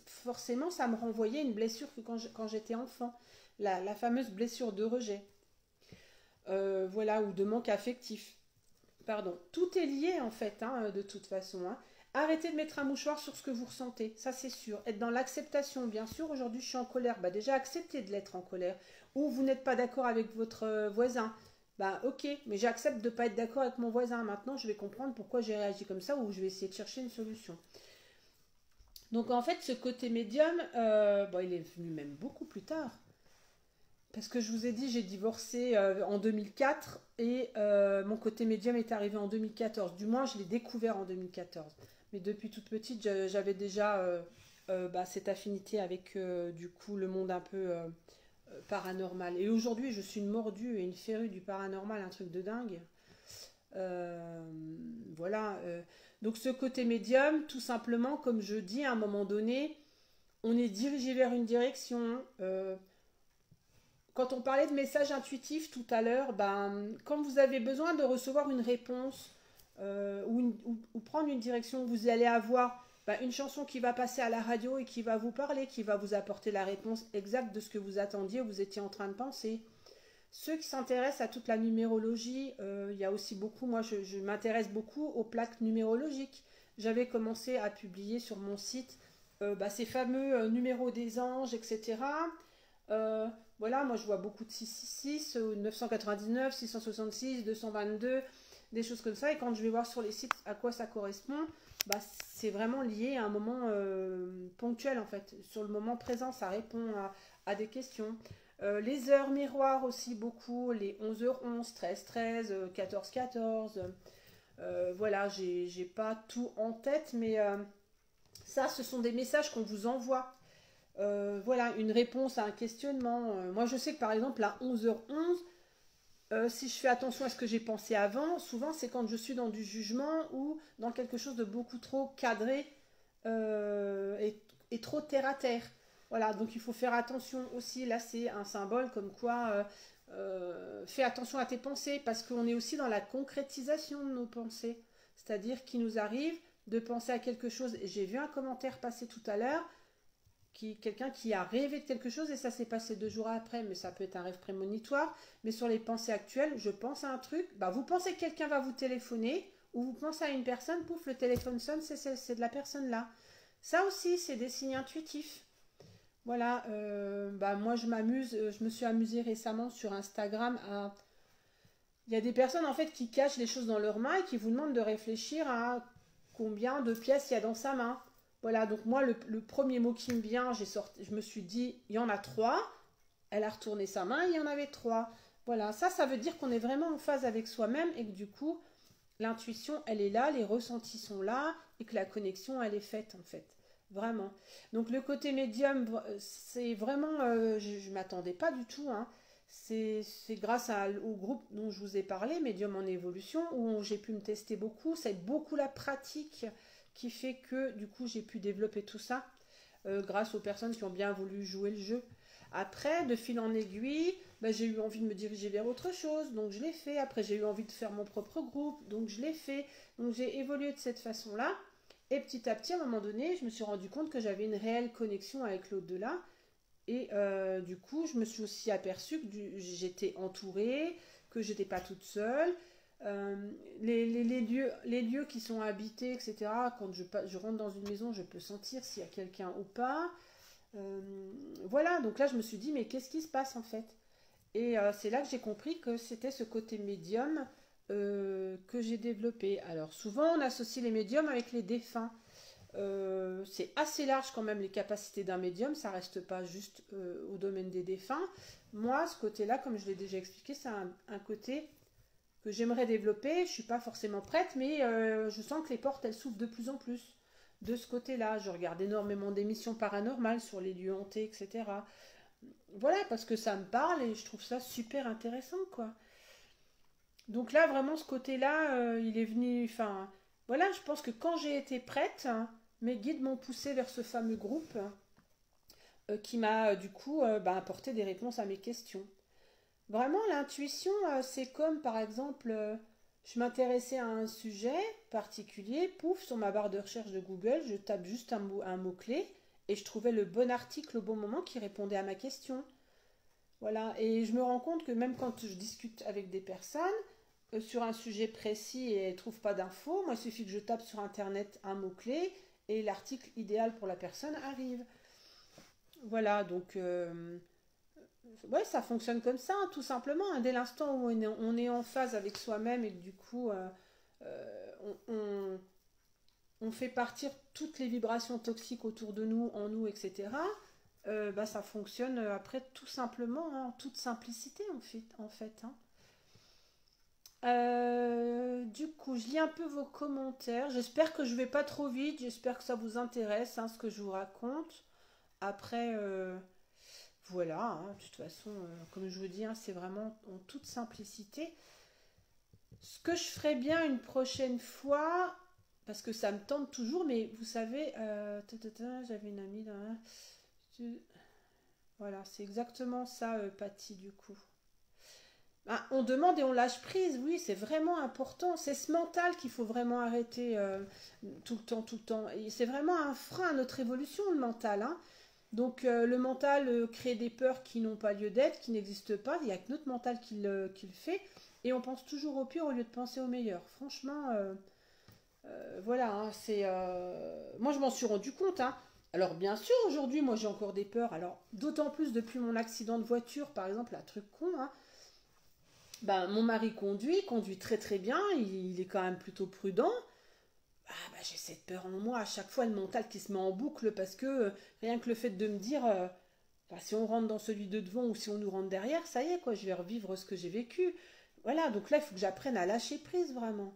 Speaker 1: forcément, ça me renvoyait une blessure que quand j'étais enfant. La fameuse blessure de rejet. Voilà, ou de manque affectif. Pardon. Tout est lié, en fait, hein, de toute façon. Hein. Arrêtez de mettre un mouchoir sur ce que vous ressentez, ça c'est sûr. Être dans l'acceptation, bien sûr, aujourd'hui je suis en colère. Bah déjà, acceptez de l'être en colère. Ou vous n'êtes pas d'accord avec votre voisin. Bah ok, mais j'accepte de ne pas être d'accord avec mon voisin. Maintenant, je vais comprendre pourquoi j'ai réagi comme ça ou je vais essayer de chercher une solution. Donc en fait, ce côté médium, bon, il est venu même beaucoup plus tard. Parce que je vous ai dit, j'ai divorcé en 2004 et mon côté médium est arrivé en 2014. Du moins, je l'ai découvert en 2014. Mais depuis toute petite, j'avais déjà bah, cette affinité avec du coup le monde un peu paranormal. Et aujourd'hui, je suis une mordue et une férue du paranormal, un truc de dingue. Euh, voilà. Donc ce côté médium, tout simplement, comme je dis, à un moment donné, on est dirigé vers une direction. Quand on parlait de message intuitif tout à l'heure, ben, quand vous avez besoin de recevoir une réponse ou prendre une direction, vous allez avoir ben, une chanson qui va passer à la radio et qui va vous parler, qui va vous apporter la réponse exacte de ce que vous attendiez ou vous étiez en train de penser. Ceux qui s'intéressent à toute la numérologie, il y a aussi beaucoup, moi je m'intéresse beaucoup aux plaques numérologiques. J'avais commencé à publier sur mon site ces fameux numéros des anges, etc. Euh, voilà, moi je vois beaucoup de 666, 999, 666, 222, des choses comme ça. Et quand je vais voir sur les sites à quoi ça correspond, c'est vraiment lié à un moment ponctuel en fait. Sur le moment présent, ça répond à des questions. Les heures miroirs aussi beaucoup, les 11h11, 13h13, 14h14. Voilà, j'ai pas tout en tête, mais ça, ce sont des messages qu'on vous envoie. Voilà, une réponse à un questionnement. Moi, je sais que par exemple, à 11h11, si je fais attention à ce que j'ai pensé avant, souvent c'est quand je suis dans du jugement ou dans quelque chose de beaucoup trop cadré et trop terre à terre. Voilà, donc il faut faire attention aussi. Là, c'est un symbole comme quoi fais attention à tes pensées parce qu'on est aussi dans la concrétisation de nos pensées. C'est-à-dire qu'il nous arrive de penser à quelque chose. J'ai vu un commentaire passer tout à l'heure quelqu'un qui a rêvé de quelque chose et ça s'est passé 2 jours après, mais ça peut être un rêve prémonitoire. Mais sur les pensées actuelles, je pense à un truc, vous pensez que quelqu'un va vous téléphoner ou vous pensez à une personne, pouf, le téléphone sonne, c'est de la personne là. Ça aussi, c'est des signes intuitifs. Voilà, moi je m'amuse, je me suis amusée récemment sur Instagram à... Il y a des personnes en fait qui cachent les choses dans leurs mains et qui vous demandent de réfléchir à combien de pièces il y a dans sa main. Voilà, donc moi, le premier mot qui me vient, je me suis dit, il y en a 3. Elle a retourné sa main, il y en avait 3. Voilà, ça veut dire qu'on est vraiment en phase avec soi-même et que du coup, l'intuition, elle est là, les ressentis sont là et que la connexion, elle est faite en fait. Vraiment. Donc le côté médium, c'est vraiment, je ne m'attendais pas du tout. Hein. C'est grâce au groupe dont je vous ai parlé, Médium en évolution, où j'ai pu me tester beaucoup. C'est beaucoup la pratique qui fait que du coup j'ai pu développer tout ça grâce aux personnes qui ont bien voulu jouer le jeu. Après, de fil en aiguille, j'ai eu envie de me diriger vers autre chose, donc je l'ai fait. Après, j'ai eu envie de faire mon propre groupe, donc je l'ai fait. Donc j'ai évolué de cette façon-là. Et petit à petit, à un moment donné, je me suis rendu compte que j'avais une réelle connexion avec l'au-delà. Et du coup, je me suis aussi aperçue que j'étais entourée, que j'étais pas toute seule. Euh, les lieux qui sont habités, etc. Quand je rentre dans une maison, je peux sentir s'il y a quelqu'un ou pas. Voilà, donc là, je me suis dit, mais qu'est-ce qui se passe en fait? Et c'est là que j'ai compris que c'était ce côté médium que j'ai développé. Alors, souvent, on associe les médiums avec les défunts. C'est assez large quand même les capacités d'un médium, ça reste pas juste au domaine des défunts. Moi, ce côté-là, comme je l'ai déjà expliqué, c'est un côté que j'aimerais développer. Je suis pas forcément prête, mais je sens que les portes, elles s'ouvrent de plus en plus. De ce côté-là, je regarde énormément d'émissions paranormales sur les lieux hantés, etc. Voilà, parce que ça me parle et je trouve ça super intéressant, quoi. Donc là, vraiment, ce côté-là, il est venu... Enfin, voilà, je pense que quand j'ai été prête, hein, mes guides m'ont poussé vers ce fameux groupe qui m'a, du coup, apporté des réponses à mes questions. Vraiment, l'intuition, c'est comme, par exemple, je m'intéressais à un sujet particulier, pouf, sur ma barre de recherche de Google, je tape juste un mot-clé et je trouvais le bon article au bon moment qui répondait à ma question. Voilà, et je me rends compte que même quand je discute avec des personnes sur un sujet précis et elles ne trouvent pas d'infos, moi il suffit que je tape sur internet un mot-clé et l'article idéal pour la personne arrive. Voilà, donc ouais, ça fonctionne comme ça, hein, tout simplement. Hein. Dès l'instant où on est en phase avec soi-même et que du coup on fait partir toutes les vibrations toxiques autour de nous, en nous, etc. Ça fonctionne après tout simplement, hein, en toute simplicité en fait. Hein. Du coup, je lis un peu vos commentaires. J'espère que je vais pas trop vite. J'espère que ça vous intéresse, hein, ce que je vous raconte. Après, voilà. Hein, de toute façon, comme je vous dis, hein, c'est vraiment en toute simplicité. Ce que je ferais bien une prochaine fois, parce que ça me tente toujours, mais vous savez, j'avais une amie dans... Voilà, c'est exactement ça, Patty, du coup. Ah, on demande et on lâche prise, oui, c'est vraiment important. C'est ce mental qu'il faut vraiment arrêter tout le temps, tout le temps. Et c'est vraiment un frein à notre évolution, le mental. Hein. Donc le mental crée des peurs qui n'ont pas lieu d'être, qui n'existent pas. Il n'y a que notre mental qui le fait. Et on pense toujours au pire au lieu de penser au meilleur. Franchement, voilà, hein, moi je m'en suis rendu compte, hein. Alors bien sûr, aujourd'hui, moi j'ai encore des peurs. Alors d'autant plus depuis mon accident de voiture, par exemple, un truc con, hein. Ben, mon mari conduit très très bien, il est quand même plutôt prudent. Ah, bah, j'ai cette peur en moi, à chaque fois le mental qui se met en boucle parce que rien que le fait de me dire bah, si on rentre dans celui de devant ou si on nous rentre derrière, ça y est quoi, je vais revivre ce que j'ai vécu. Voilà, donc là il faut que j'apprenne à lâcher prise vraiment.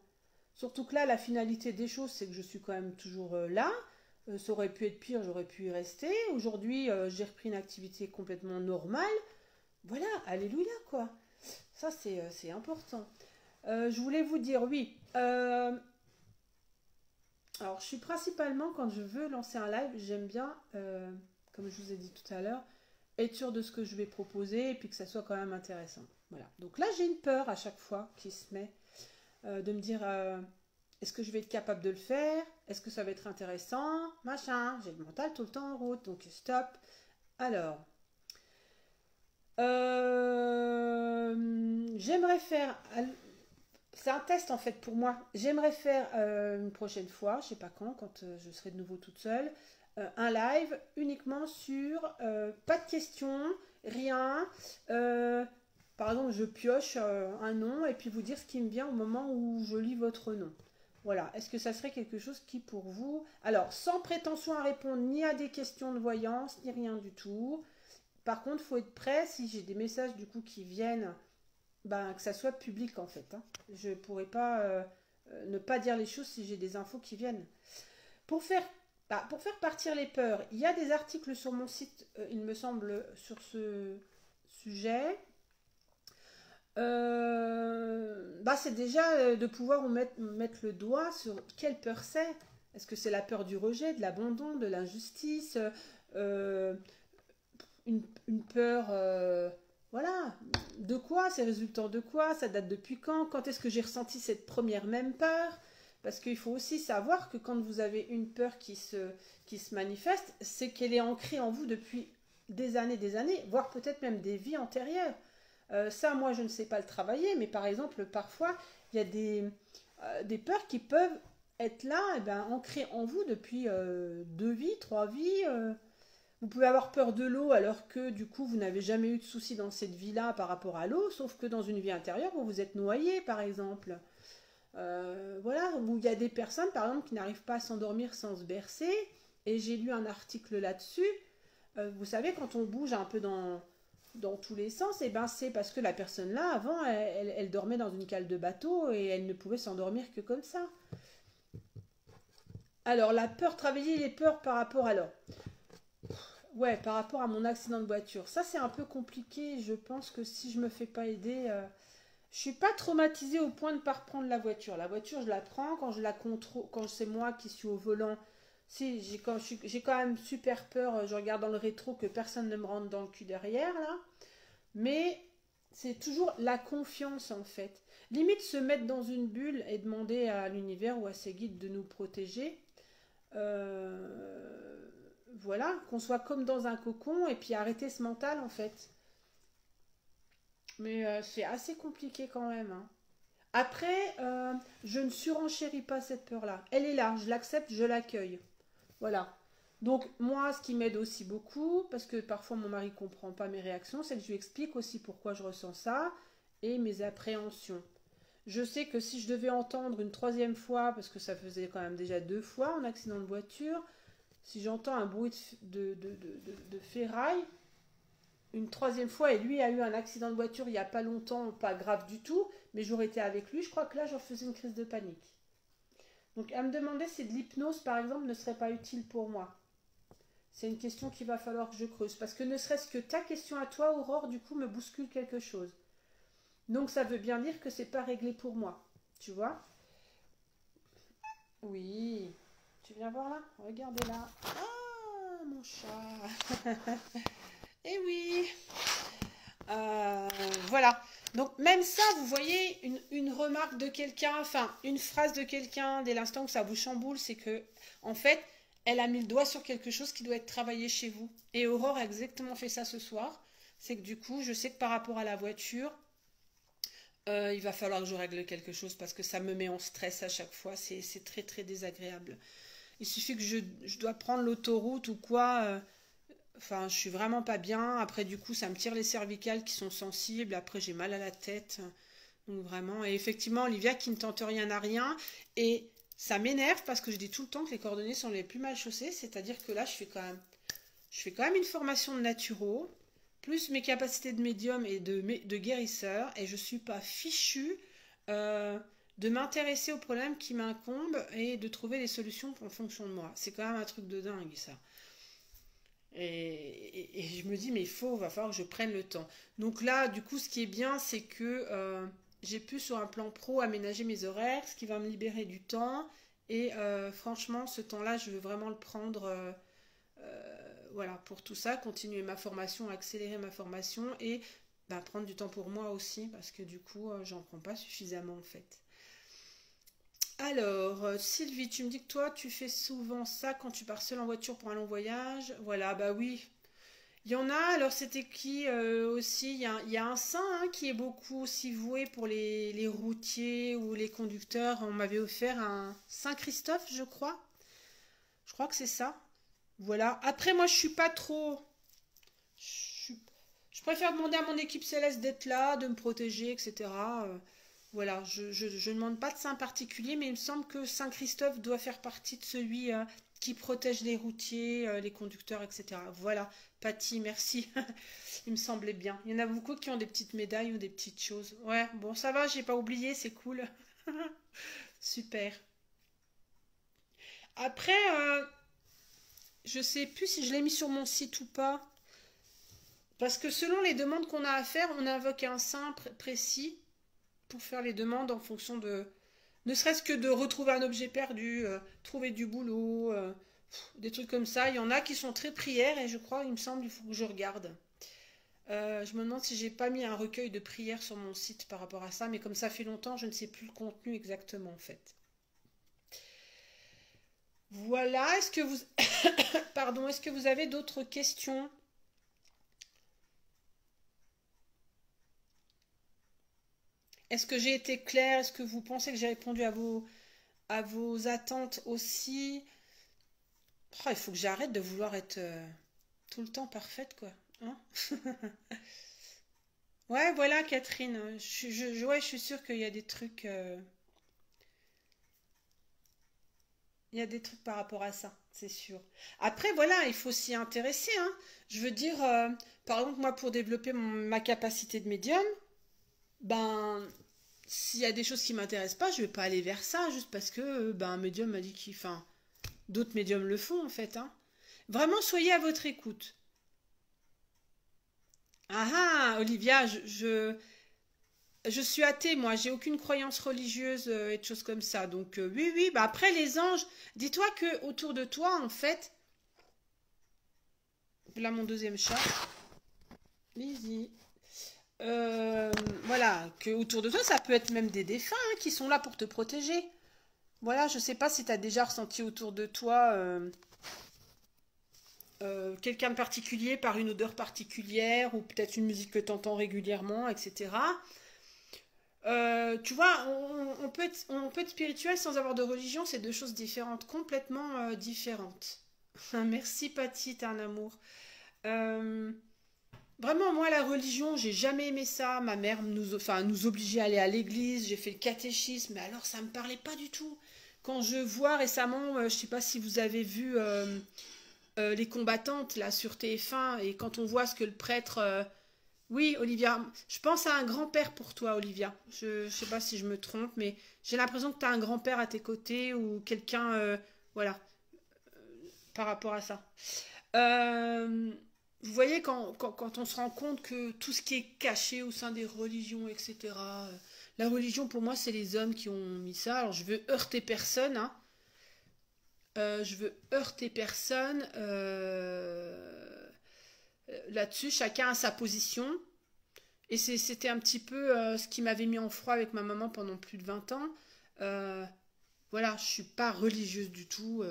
Speaker 1: Surtout que là la finalité des choses c'est que je suis quand même toujours là. Ça aurait pu être pire, j'aurais pu y rester. Aujourd'hui j'ai repris une activité complètement normale. Voilà, alléluia quoi. Ça c'est important. Je voulais vous dire oui. Alors, je suis principalement, quand je veux lancer un live, j'aime bien, comme je vous ai dit tout à l'heure, être sûr de ce que je vais proposer et puis que ça soit quand même intéressant. Voilà. Donc là, j'ai une peur à chaque fois qui se met de me dire est-ce que je vais être capable de le faire? Est-ce que ça va être intéressant? Machin. J'ai le mental tout le temps en route, donc stop. Alors, j'aimerais faire c'est un test en fait pour moi. J'aimerais faire une prochaine fois, je sais pas quand je serai de nouveau toute seule, un live uniquement sur pas de questions, rien. Par exemple, je pioche un nom et puis vous dire ce qui me vient au moment où je lis votre nom. Voilà. Est-ce que ça serait quelque chose qui pour vous... Alors, sans prétention à répondre ni à des questions de voyance, ni rien du tout. Par contre, il faut être prêt si j'ai des messages du coup qui viennent ben, que ça soit public en fait, hein. Je ne pourrais pas ne pas dire les choses si j'ai des infos qui viennent. Pour faire, pour faire partir les peurs, il y a des articles sur mon site, il me semble, sur ce sujet. C'est déjà de pouvoir mettre le doigt sur quelle peur c'est. Est-ce que c'est la peur du rejet, de l'abandon, de l'injustice, euh, une peur... voilà, de quoi, c'est résultant de quoi, ça date depuis quand est-ce que j'ai ressenti cette première même peur? Parce qu'il faut aussi savoir que quand vous avez une peur qui se manifeste, c'est qu'elle est ancrée en vous depuis des années, voire peut-être même des vies antérieures. Ça, moi, je ne sais pas le travailler, mais par exemple, parfois, il y a des peurs qui peuvent être là, et ben, ancrées en vous depuis 2 vies, 3 vies. Vous pouvez avoir peur de l'eau alors que du coup vous n'avez jamais eu de soucis dans cette vie-là par rapport à l'eau, sauf que dans une vie intérieure vous vous êtes noyé par exemple. Voilà, où il y a des personnes par exemple qui n'arrivent pas à s'endormir sans se bercer, et j'ai lu un article là-dessus. Vous savez, quand on bouge un peu dans tous les sens, et ben c'est parce que la personne là avant elle dormait dans une cale de bateau et elle ne pouvait s'endormir que comme ça. Alors la peur, travailler les peurs par rapport alors. Ouais, par rapport à mon accident de voiture. Ça, c'est un peu compliqué. Je pense que si je me fais pas aider, je suis pas traumatisée au point de pas reprendre la voiture. La voiture, je la prends quand je la contrôle, quand c'est moi qui suis au volant. Si j'ai quand même super peur. Je regarde dans le rétro que personne ne me rentre dans le cul derrière là. Mais c'est toujours la confiance en fait. Limite se mettre dans une bulle et demander à l'univers ou à ses guides de nous protéger. Euh, voilà, qu'on soit comme dans un cocon et puis arrêter ce mental en fait. Mais c'est assez compliqué quand même, hein. Après, je ne surenchéris pas cette peur-là. Elle est là, je l'accepte, je l'accueille. Voilà. Donc moi, ce qui m'aide aussi beaucoup, parce que parfois mon mari comprend pas mes réactions, c'est que je lui explique aussi pourquoi je ressens ça et mes appréhensions. Je sais que si je devais entendre une troisième fois, parce que ça faisait quand même déjà 2 fois en accident de voiture, si j'entends un bruit de ferraille, une troisième fois, et lui a eu un accident de voiture il n'y a pas longtemps, pas grave du tout, mais j'aurais été avec lui, je crois que là j'en faisais une crise de panique. Donc à me demander si de l'hypnose par exemple ne serait pas utile pour moi. C'est une question qu'il va falloir que je creuse, parce que ne serait-ce que ta question à toi, Aurore, du coup me bouscule quelque chose. Donc ça veut bien dire que c'est pas réglé pour moi, tu vois? Oui. Tu viens voir là? Regardez là. Ah, mon chat. Eh oui. Voilà. Donc même ça, vous voyez, une remarque de quelqu'un, enfin une phrase de quelqu'un, dès l'instant que ça vous chamboule, c'est que, en fait, elle a mis le doigt sur quelque chose qui doit être travaillé chez vous. Et Aurore a exactement fait ça ce soir. C'est que du coup, je sais que par rapport à la voiture, il va falloir que je règle quelque chose parce que ça me met en stress à chaque fois. C'est très très désagréable. Il suffit que je dois prendre l'autoroute ou quoi. Enfin, je suis vraiment pas bien. Après, du coup, ça me tire les cervicales qui sont sensibles. Après, j'ai mal à la tête. Donc vraiment. Et effectivement, Olivia qui ne tente rien n'a rien. Et ça m'énerve parce que je dis tout le temps que les cordonniers sont les plus mal chaussés. C'est-à-dire que là, je fais quand même une formation de naturo, plus mes capacités de médium et de guérisseur. Et je suis pas fichue euh, de m'intéresser aux problèmes qui m'incombent et de trouver des solutions en fonction de moi. C'est quand même un truc de dingue, ça. Et je me dis, mais va falloir que je prenne le temps. Donc là, du coup, ce qui est bien, c'est que j'ai pu, sur un plan pro, aménager mes horaires, ce qui va me libérer du temps. Et franchement, ce temps-là, je veux vraiment le prendre voilà, pour tout ça, continuer ma formation, accélérer ma formation et bah, prendre du temps pour moi aussi, parce que du coup, j'en prends pas suffisamment en fait. Alors, Sylvie, tu me dis que toi, tu fais souvent ça quand tu pars seule en voiture pour un long voyage. Voilà, bah oui. Il y en a, alors c'était qui aussi? Il y a un saint hein, qui est beaucoup aussi voué pour les routiers ou les conducteurs. On m'avait offert un Saint Christophe, je crois. Je crois que c'est ça. Voilà. Après, moi, je suis pas trop. Je, suis- je préfère demander à mon équipe céleste d'être là, de me protéger, etc. Voilà, je ne demande pas de saint particulier, mais il me semble que Saint Christophe doit faire partie de celui qui protège les routiers, les conducteurs, etc. Voilà, Patty, merci. Il me semblait bien. Il y en a beaucoup qui ont des petites médailles ou des petites choses. Ouais, bon, ça va, j'ai pas oublié, c'est cool. Super. Après, je sais plus si je l'ai mis sur mon site ou pas. Parce que selon les demandes qu'on a à faire, on invoque un saint précis pour faire les demandes en fonction de, ne serait-ce que de retrouver un objet perdu, trouver du boulot, des trucs comme ça. Il y en a qui sont très prières et je crois, il me semble, il faut que je regarde. Je me demande si j'ai pas mis un recueil de prières sur mon site par rapport à ça, mais comme ça fait longtemps, je ne sais plus le contenu exactement en fait. Voilà, est-ce que vous pardon, est-ce que vous avez d'autres questions? Est-ce que j'ai été claire? Est-ce que vous pensez que j'ai répondu à vos attentes aussi? Oh, il faut que j'arrête de vouloir être tout le temps parfaite, quoi. Hein. Ouais, voilà, Catherine. Ouais, je suis sûre qu'il y a des trucs. Il y a des trucs par rapport à ça, c'est sûr. Après, voilà, il faut s'y intéresser, hein. Je veux dire, par exemple, moi, pour développer ma capacité de médium, ben, s'il y a des choses qui m'intéressent pas, je vais pas aller vers ça, juste parce que ben, un médium m'a dit qu'il. Enfin, d'autres médiums le font, en fait, hein. Vraiment, soyez à votre écoute. Ah ah, Olivia, je suis athée, moi, j'ai aucune croyance religieuse et de choses comme ça. Donc oui, oui, bah après les anges, dis-toi que autour de toi, en fait, là mon deuxième chat, Lizzie, voilà, que autour de toi, ça peut être même des défunts hein, qui sont là pour te protéger. Voilà, je sais pas si tu as déjà ressenti autour de toi quelqu'un de particulier par une odeur particulière ou peut-être une musique que tu entends régulièrement, etc. Tu vois, on peut être spirituel sans avoir de religion, c'est deux choses différentes, complètement différentes. Merci Patty, t'es un amour. Euh, Vraiment, moi, la religion, j'ai jamais aimé ça. Ma mère nous obligeait à aller à l'église, j'ai fait le catéchisme, mais alors ça me parlait pas du tout. Quand je vois récemment, je sais pas si vous avez vu les combattantes là sur TF1, et quand on voit ce que le prêtre oui, Olivia, je pense à un grand-père pour toi, Olivia. Je ne sais pas si je me trompe, mais j'ai l'impression que tu as un grand-père à tes côtés ou quelqu'un, voilà, par rapport à ça. Euh, Vous voyez, quand on se rend compte que tout ce qui est caché au sein des religions, etc., la religion, pour moi, c'est les hommes qui ont mis ça. Alors, je veux heurter personne, hein. Je veux heurter personne. Là-dessus, chacun a sa position. Et c'était un petit peu ce qui m'avait mis en froid avec ma maman pendant plus de 20 ans. Euh, voilà, je suis pas religieuse du tout.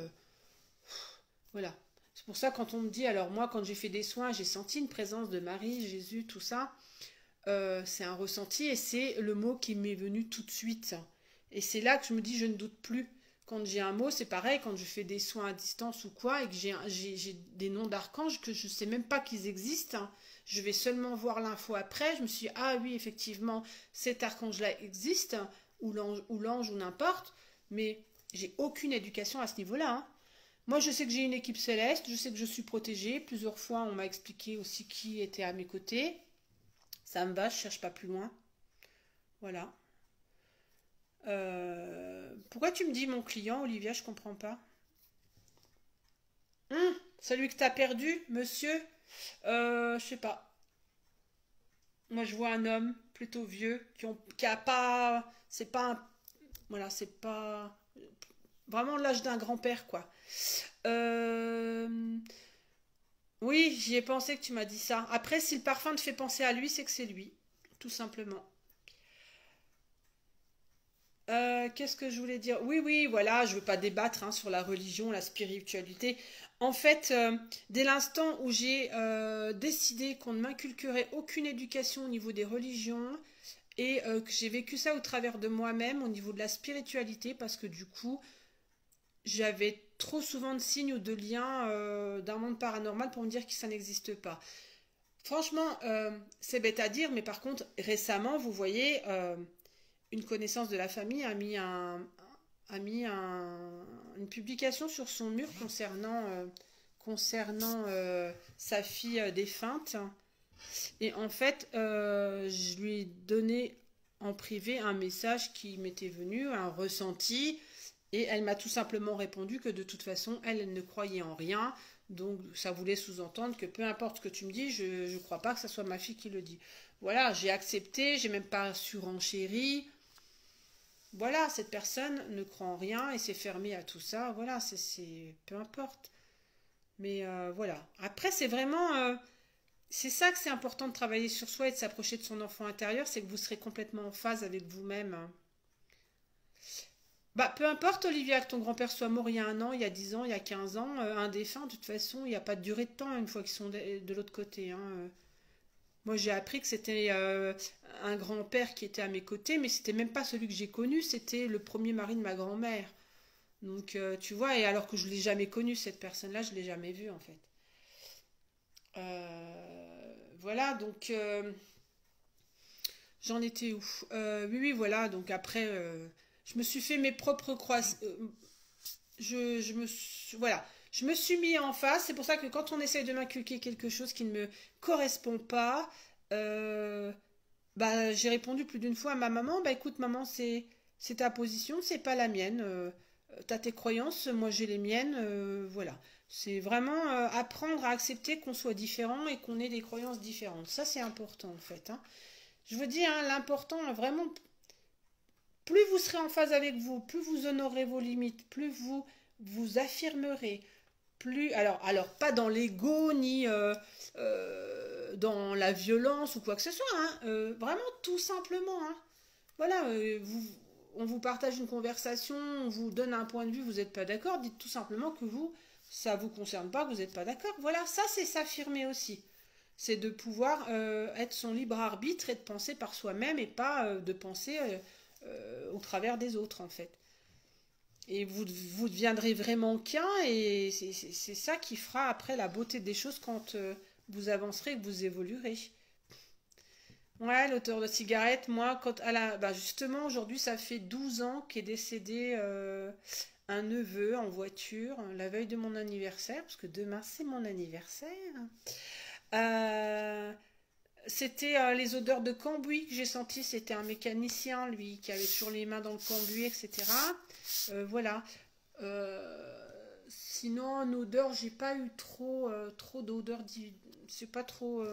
Speaker 1: Voilà. C'est pour ça quand on me dit, alors moi quand j'ai fait des soins, j'ai senti une présence de Marie, Jésus, tout ça. C'est un ressenti et c'est le mot qui m'est venu tout de suite. Et c'est là que je me dis, je ne doute plus. Quand j'ai un mot, c'est pareil, quand je fais des soins à distance ou quoi, et que j'ai des noms d'archanges que je ne sais même pas qu'ils existent, hein. Je vais seulement voir l'info après. Je me suis dit, ah oui, effectivement, cet archange-là existe, ou l'ange, ou n'importe, mais j'ai aucune éducation à ce niveau-là, hein. Moi, je sais que j'ai une équipe céleste, je sais que je suis protégée. Plusieurs fois, on m'a expliqué aussi qui était à mes côtés. Ça me va, je cherche pas plus loin. Voilà. Pourquoi tu me dis mon client, Olivia, je comprends pas. Celui que t'as perdu, monsieur. Je sais pas. Moi, je vois un homme plutôt vieux qui a pas. C'est pas un. Voilà, c'est pas. Vraiment l'âge d'un grand-père, quoi. Euh, Oui, j'y ai pensé que tu m'as dit ça. Après, si le parfum te fait penser à lui, c'est que c'est lui. Tout simplement. Qu'est-ce que je voulais dire? Oui, oui, voilà, je veux pas débattre hein, sur la religion, la spiritualité. En fait, dès l'instant où j'ai décidé qu'on ne m'inculquerait aucune éducation au niveau des religions et que j'ai vécu ça au travers de moi-même au niveau de la spiritualité, parce que du coup, j'avais trop souvent de signes ou de liens d'un monde paranormal pour me dire que ça n'existe pas. Franchement, c'est bête à dire, mais par contre, récemment, vous voyez, une connaissance de la famille une publication sur son mur concernant sa fille défunte. Et en fait, je lui ai donné en privé un message qui m'était venu, un ressenti, et elle m'a tout simplement répondu que de toute façon, elle ne croyait en rien. Donc ça voulait sous-entendre que peu importe ce que tu me dis, je ne crois pas que ce soit ma fille qui le dit. Voilà, j'ai accepté, j'ai même pas surenchéri. Voilà, cette personne ne croit en rien et s'est fermée à tout ça. Voilà, peu importe. Mais voilà. Après, c'est vraiment, c'est ça que c'est important de travailler sur soi et de s'approcher de son enfant intérieur, c'est que vous serez complètement en phase avec vous-même, hein. Bah, peu importe, Olivia, que ton grand-père soit mort il y a 1 an, il y a 10 ans, il y a 15 ans, un défunt, de toute façon, il n'y a pas de durée de temps une fois qu'ils sont de l'autre côté, hein. Moi, j'ai appris que c'était un grand-père qui était à mes côtés, mais c'était même pas celui que j'ai connu, c'était le premier mari de ma grand-mère. Donc, tu vois, et alors que je l'ai jamais connu, cette personne-là, je l'ai jamais vue, en fait. Voilà, donc, j'en étais où? Oui, oui, voilà, donc après, je me suis fait mes propres croix. Voilà, je me suis mis en face. C'est pour ça que quand on essaye de m'inculquer quelque chose qui ne me correspond pas, euh, bah, j'ai répondu plus d'une fois à ma maman, bah écoute maman, c'est ta position, c'est pas la mienne. T'as tes croyances, moi j'ai les miennes, voilà. C'est vraiment apprendre à accepter qu'on soit différent et qu'on ait des croyances différentes. Ça c'est important en fait, hein. Je vous dis, hein, l'important vraiment, plus vous serez en phase avec vous, plus vous honorez vos limites, plus vous vous affirmerez, plus alors pas dans l'ego ni dans la violence ou quoi que ce soit, hein, vraiment tout simplement, hein. Voilà, on vous partage une conversation, on vous donne un point de vue, vous n'êtes pas d'accord, dites tout simplement que ça vous concerne pas, que vous n'êtes pas d'accord. Voilà, ça c'est s'affirmer aussi. C'est de pouvoir être son libre arbitre et de penser par soi-même et pas de penser au travers des autres en fait. Et vous deviendrez vraiment qu'un et c'est ça qui fera après la beauté des choses quand vous avancerez et que vous évoluerez. Ouais, l'auteur de cigarette, moi, bah justement, aujourd'hui, ça fait 12 ans qu'est décédé un neveu en voiture, la veille de mon anniversaire, parce que demain, c'est mon anniversaire. Euh, C'était les odeurs de cambouis que j'ai senties. C'était un mécanicien, lui, qui avait toujours les mains dans le cambouis, etc. Voilà. Sinon, en odeur, j'ai pas eu trop d'odeurs. C'est pas trop.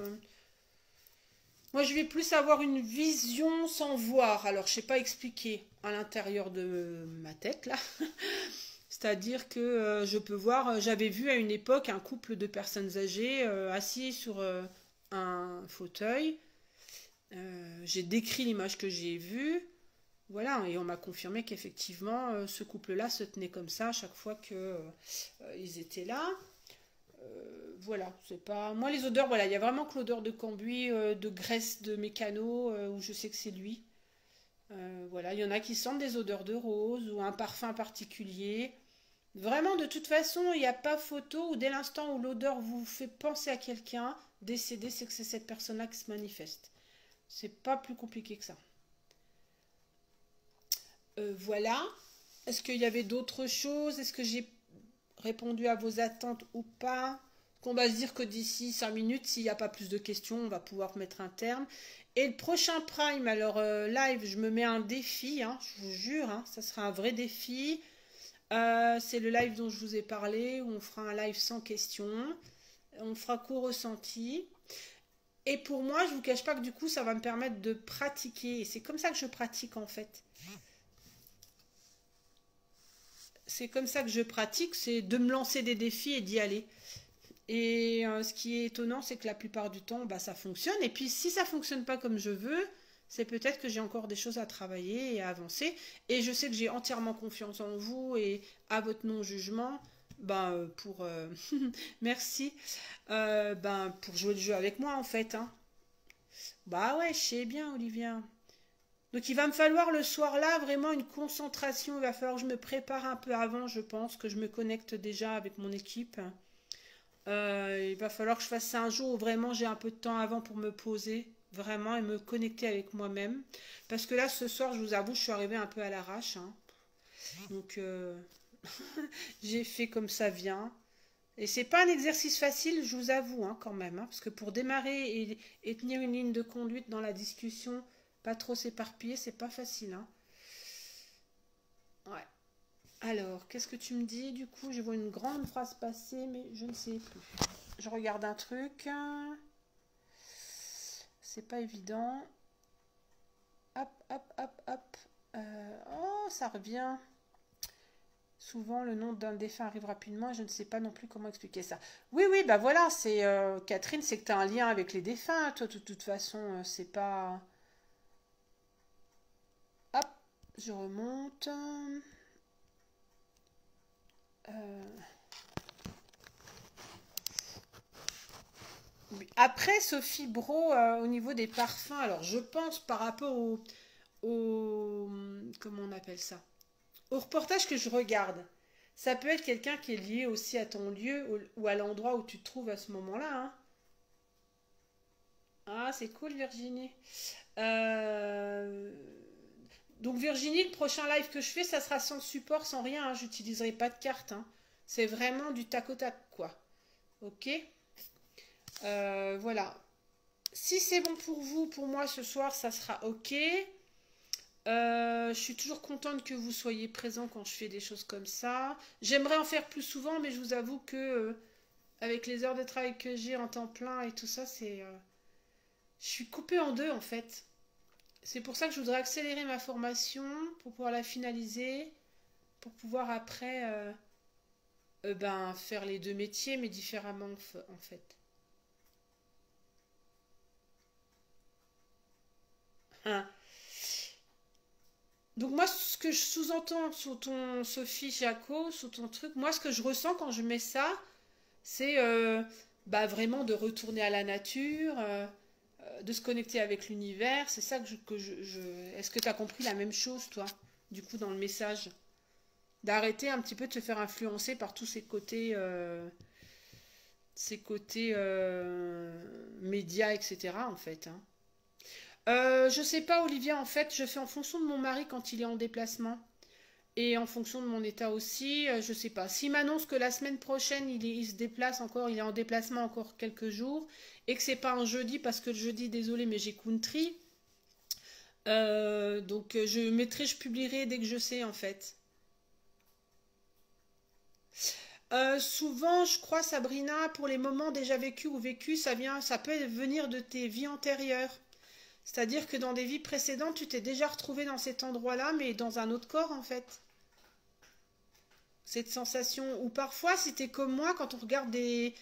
Speaker 1: Moi, je vais plus avoir une vision sans voir. Alors, je sais pas expliquer à l'intérieur de ma tête, là. C'est-à-dire que je peux voir, j'avais vu à une époque un couple de personnes âgées assis sur un fauteuil. J'ai décrit l'image que j'ai vue. Voilà, et on m'a confirmé qu'effectivement, ce couple-là se tenait comme ça à chaque fois que ils étaient là. Voilà, c'est pas. Moi, les odeurs, voilà, il y a vraiment que l'odeur de cambouis, de graisse de mécano, où je sais que c'est lui. Voilà, il y en a qui sentent des odeurs de rose ou un parfum particulier. Vraiment, de toute façon, il n'y a pas photo ou dès l'instant où l'odeur vous fait penser à quelqu'un décédé, c'est que c'est cette personne-là qui se manifeste. C'est pas plus compliqué que ça. Voilà. Est-ce qu'il y avait d'autres choses? Est-ce que j'ai répondu à vos attentes ou pas? Qu'on va se dire que d'ici 5 minutes, s'il n'y a pas plus de questions, on va pouvoir mettre un terme. Et le prochain Prime, alors live, je me mets un défi, hein, je vous jure, hein, ça sera un vrai défi. C'est le live dont je vous ai parlé, où on fera un live sans questions. On fera co-ressenti. Et pour moi, je vous cache pas que du coup, ça va me permettre de pratiquer. Et c'est comme ça que je pratique en fait. C'est comme ça que je pratique, c'est de me lancer des défis et d'y aller. Et ce qui est étonnant, c'est que la plupart du temps, bah, ça fonctionne. Et puis si ça fonctionne pas comme je veux, c'est peut-être que j'ai encore des choses à travailler et à avancer. Et je sais que j'ai entièrement confiance en vous et à votre non-jugement. Ben, merci. Ben, pour jouer le jeu avec moi, en fait. Hein. Bah ouais, je sais bien, Olivia. Donc il va me falloir le soir là vraiment une concentration. Il va falloir que je me prépare un peu avant, je pense, que je me connecte déjà avec mon équipe. Il va falloir que je fasse ça un jour où vraiment j'ai un peu de temps avant pour me poser, vraiment, et me connecter avec moi-même. Parce que là, ce soir, je vous avoue, je suis arrivée un peu à l'arrache. Hein. Donc, j'ai fait comme ça vient. Et c'est pas un exercice facile, je vous avoue, hein, quand même. Hein, parce que pour démarrer et tenir une ligne de conduite dans la discussion, pas trop s'éparpiller, c'est pas facile. Hein. Ouais. Alors, qu'est-ce que tu me dis? Du coup, je vois une grande phrase passer, mais je ne sais plus. Je regarde un truc. C'est pas évident. Hop, hop, hop, hop. Oh, ça revient. Souvent, le nom d'un défunt arrive rapidement et je ne sais pas non plus comment expliquer ça. Oui, oui, bah voilà, c'est Catherine, c'est que tu as un lien avec les défunts. Toi, de toute façon, c'est pas. Hop, je remonte. Après, Sophie Bro, au niveau des parfums, alors je pense par rapport au comment on appelle ça? Au reportage que je regarde, ça peut être quelqu'un qui est lié aussi à ton lieu ou à l'endroit où tu te trouves à ce moment-là. Hein. Ah, c'est cool, Virginie. Euh, Donc, Virginie, le prochain live que je fais, ça sera sans support, sans rien. Hein. J'utiliserai pas de carte. Hein. C'est vraiment du tac au tac, quoi. Ok. Voilà. Si c'est bon pour vous, pour moi ce soir, ça sera ok. Je suis toujours contente que vous soyez présents quand je fais des choses comme ça. J'aimerais en faire plus souvent, mais je vous avoue que avec les heures de travail que j'ai en temps plein et tout ça, je suis coupée en deux en fait. C'est pour ça que je voudrais accélérer ma formation pour pouvoir la finaliser, pour pouvoir après ben, faire les deux métiers, mais différemment en fait. Hein. Donc moi, ce que je sous-entends sous ton Sophie Jaco, sous ton truc, moi ce que je ressens quand je mets ça, c'est bah, vraiment de retourner à la nature, de se connecter avec l'univers. C'est ça Est-ce que tu as compris la même chose, toi, du coup, dans le message? D'arrêter un petit peu de se faire influencer par tous ces côtés médias, etc., en fait. Hein. Je sais pas, Olivia, en fait, je fais en fonction de mon mari quand il est en déplacement. Et en fonction de mon état aussi, je sais pas. S'il m'annonce que la semaine prochaine, il se déplace encore, il est en déplacement encore quelques jours, et que c'est pas un jeudi, parce que le jeudi, désolé, mais j'ai country. Donc je publierai dès que je sais, en fait. Souvent, je crois, Sabrina, pour les moments déjà vécus ou vécus, ça peut venir de tes vies antérieures. C'est-à-dire que dans des vies précédentes, tu t'es déjà retrouvé dans cet endroit-là, mais dans un autre corps, en fait. Cette sensation. Ou parfois, si t'es comme moi, quand on regarde des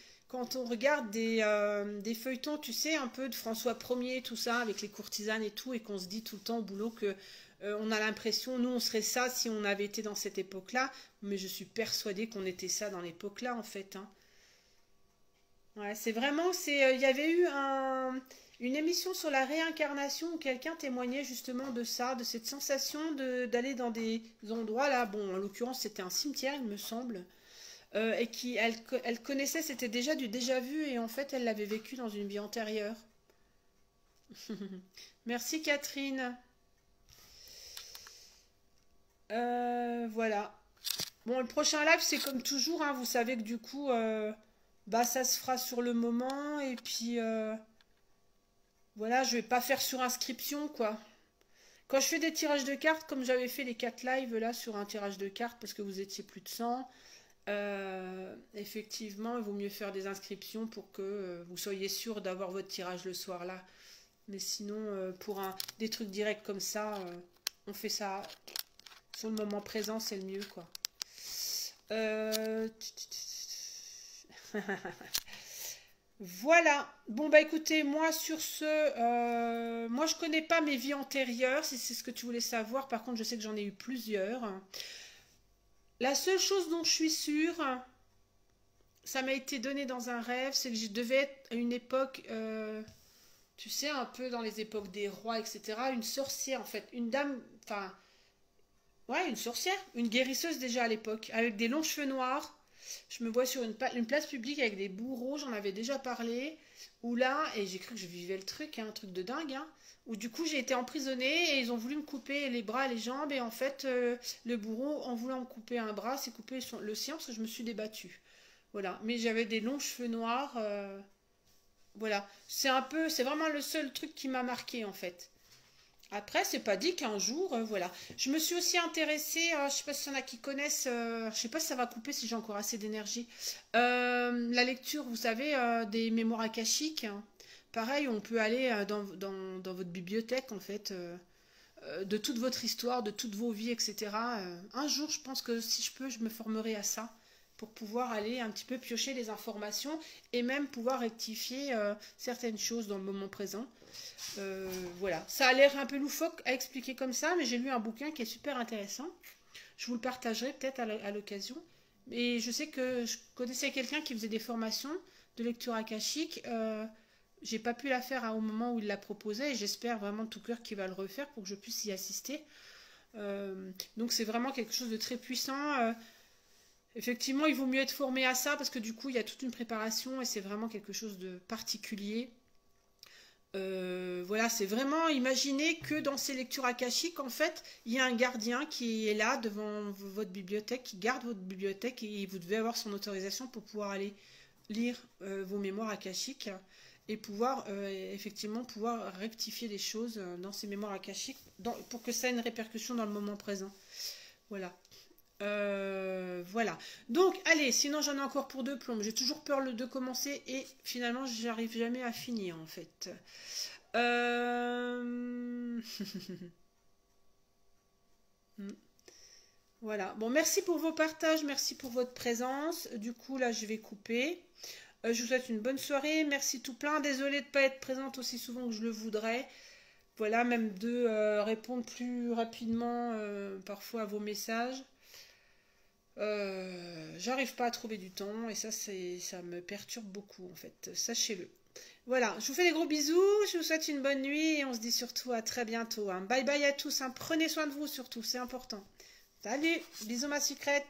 Speaker 1: feuilletons, tu sais, un peu de François Ier, tout ça, avec les courtisanes et tout, et qu'on se dit tout le temps au boulot que On a l'impression, nous on serait ça si on avait été dans cette époque-là, mais je suis persuadée qu'on était ça dans l'époque-là en fait, hein. Ouais, c'est vraiment, il y avait eu une émission sur la réincarnation où quelqu'un témoignait justement de ça, de cette sensation d'aller dans des endroits là. Bon, en l'occurrence, c'était un cimetière, il me semble, et elle connaissait, c'était déjà du déjà vu, et en fait, elle l'avait vécu dans une vie antérieure. Merci Catherine. Voilà. Bon, le prochain live, c'est comme toujours, hein, vous savez que du coup, bah, ça se fera sur le moment, et puis voilà, je vais pas faire sur inscription, quoi. Quand je fais des tirages de cartes, comme j'avais fait les 4 lives là sur un tirage de cartes parce que vous étiez plus de 100, effectivement, il vaut mieux faire des inscriptions pour que vous soyez sûr d'avoir votre tirage le soir là. Mais sinon, pour des trucs directs comme ça, on fait ça sur le moment présent, c'est le mieux, quoi. Euh, Voilà. Bon bah écoutez, moi sur ce, moi je connais pas mes vies antérieures, si c'est ce que tu voulais savoir. Par contre, je sais que j'en ai eu plusieurs. La seule chose dont je suis sûre, ça m'a été donné dans un rêve, c'est que je devais être à une époque, tu sais, un peu dans les époques des rois, etc. Une sorcière en fait, une dame, enfin, ouais, une sorcière, une guérisseuse déjà à l'époque, avec des longs cheveux noirs. Je me vois sur une place publique avec des bourreaux, j'en avais déjà parlé, où là, et j'ai cru que je vivais le truc, hein, un truc de dingue, hein, où du coup j'ai été emprisonnée et ils ont voulu me couper les bras et les jambes, et en fait, le bourreau, en voulant me couper un bras, s'est coupé le sien parce que je me suis débattue. Voilà, mais j'avais des longs cheveux noirs, voilà. C'est vraiment le seul truc qui m'a marqué en fait. Après, c'est pas dit qu'un jour, voilà. Je me suis aussi intéressée, je sais pas si y en a qui connaissent, je sais pas si ça va couper si j'ai encore assez d'énergie. La lecture, vous savez, des mémoires akashiques, hein. Pareil, on peut aller dans votre bibliothèque, en fait, de toute votre histoire, de toutes vos vies, etc. Un jour, je pense que si je peux, je me formerai à ça pour pouvoir aller un petit peu piocher les informations et même pouvoir rectifier certaines choses dans le moment présent. Voilà, ça a l'air un peu loufoque à expliquer comme ça, mais j'ai lu un bouquin qui est super intéressant. Je vous le partagerai peut-être à l'occasion. Et je sais que je connaissais quelqu'un qui faisait des formations de lecture akashique. J'ai pas pu la faire au moment où il l'a proposé et j'espère vraiment de tout cœur qu'il va le refaire pour que je puisse y assister. Donc c'est vraiment quelque chose de très puissant. Effectivement, il vaut mieux être formé à ça parce que du coup, il y a toute une préparation et c'est vraiment quelque chose de particulier. Voilà, c'est vraiment imaginer que dans ces lectures akashiques, en fait, il y a un gardien qui est là devant votre bibliothèque, qui garde votre bibliothèque et vous devez avoir son autorisation pour pouvoir aller lire vos mémoires akashiques et pouvoir effectivement pouvoir rectifier les choses dans ces mémoires akashiques pour que ça ait une répercussion dans le moment présent. Voilà. Voilà. Donc, allez, sinon j'en ai encore pour 2 plombes. J'ai toujours peur de commencer et finalement, j'arrive jamais à finir en fait. Euh... Voilà. Bon, merci pour vos partages, merci pour votre présence. Du coup, là, je vais couper. Je vous souhaite une bonne soirée. Merci tout plein. Désolée de ne pas être présente aussi souvent que je le voudrais. Voilà, même de répondre plus rapidement parfois à vos messages. J'arrive pas à trouver du temps et ça me perturbe beaucoup en fait, sachez-le. Voilà, je vous fais des gros bisous, je vous souhaite une bonne nuit et on se dit surtout à très bientôt, hein. Bye bye à tous, hein. Prenez soin de vous surtout, c'est important. Salut, bisous ma sucrète.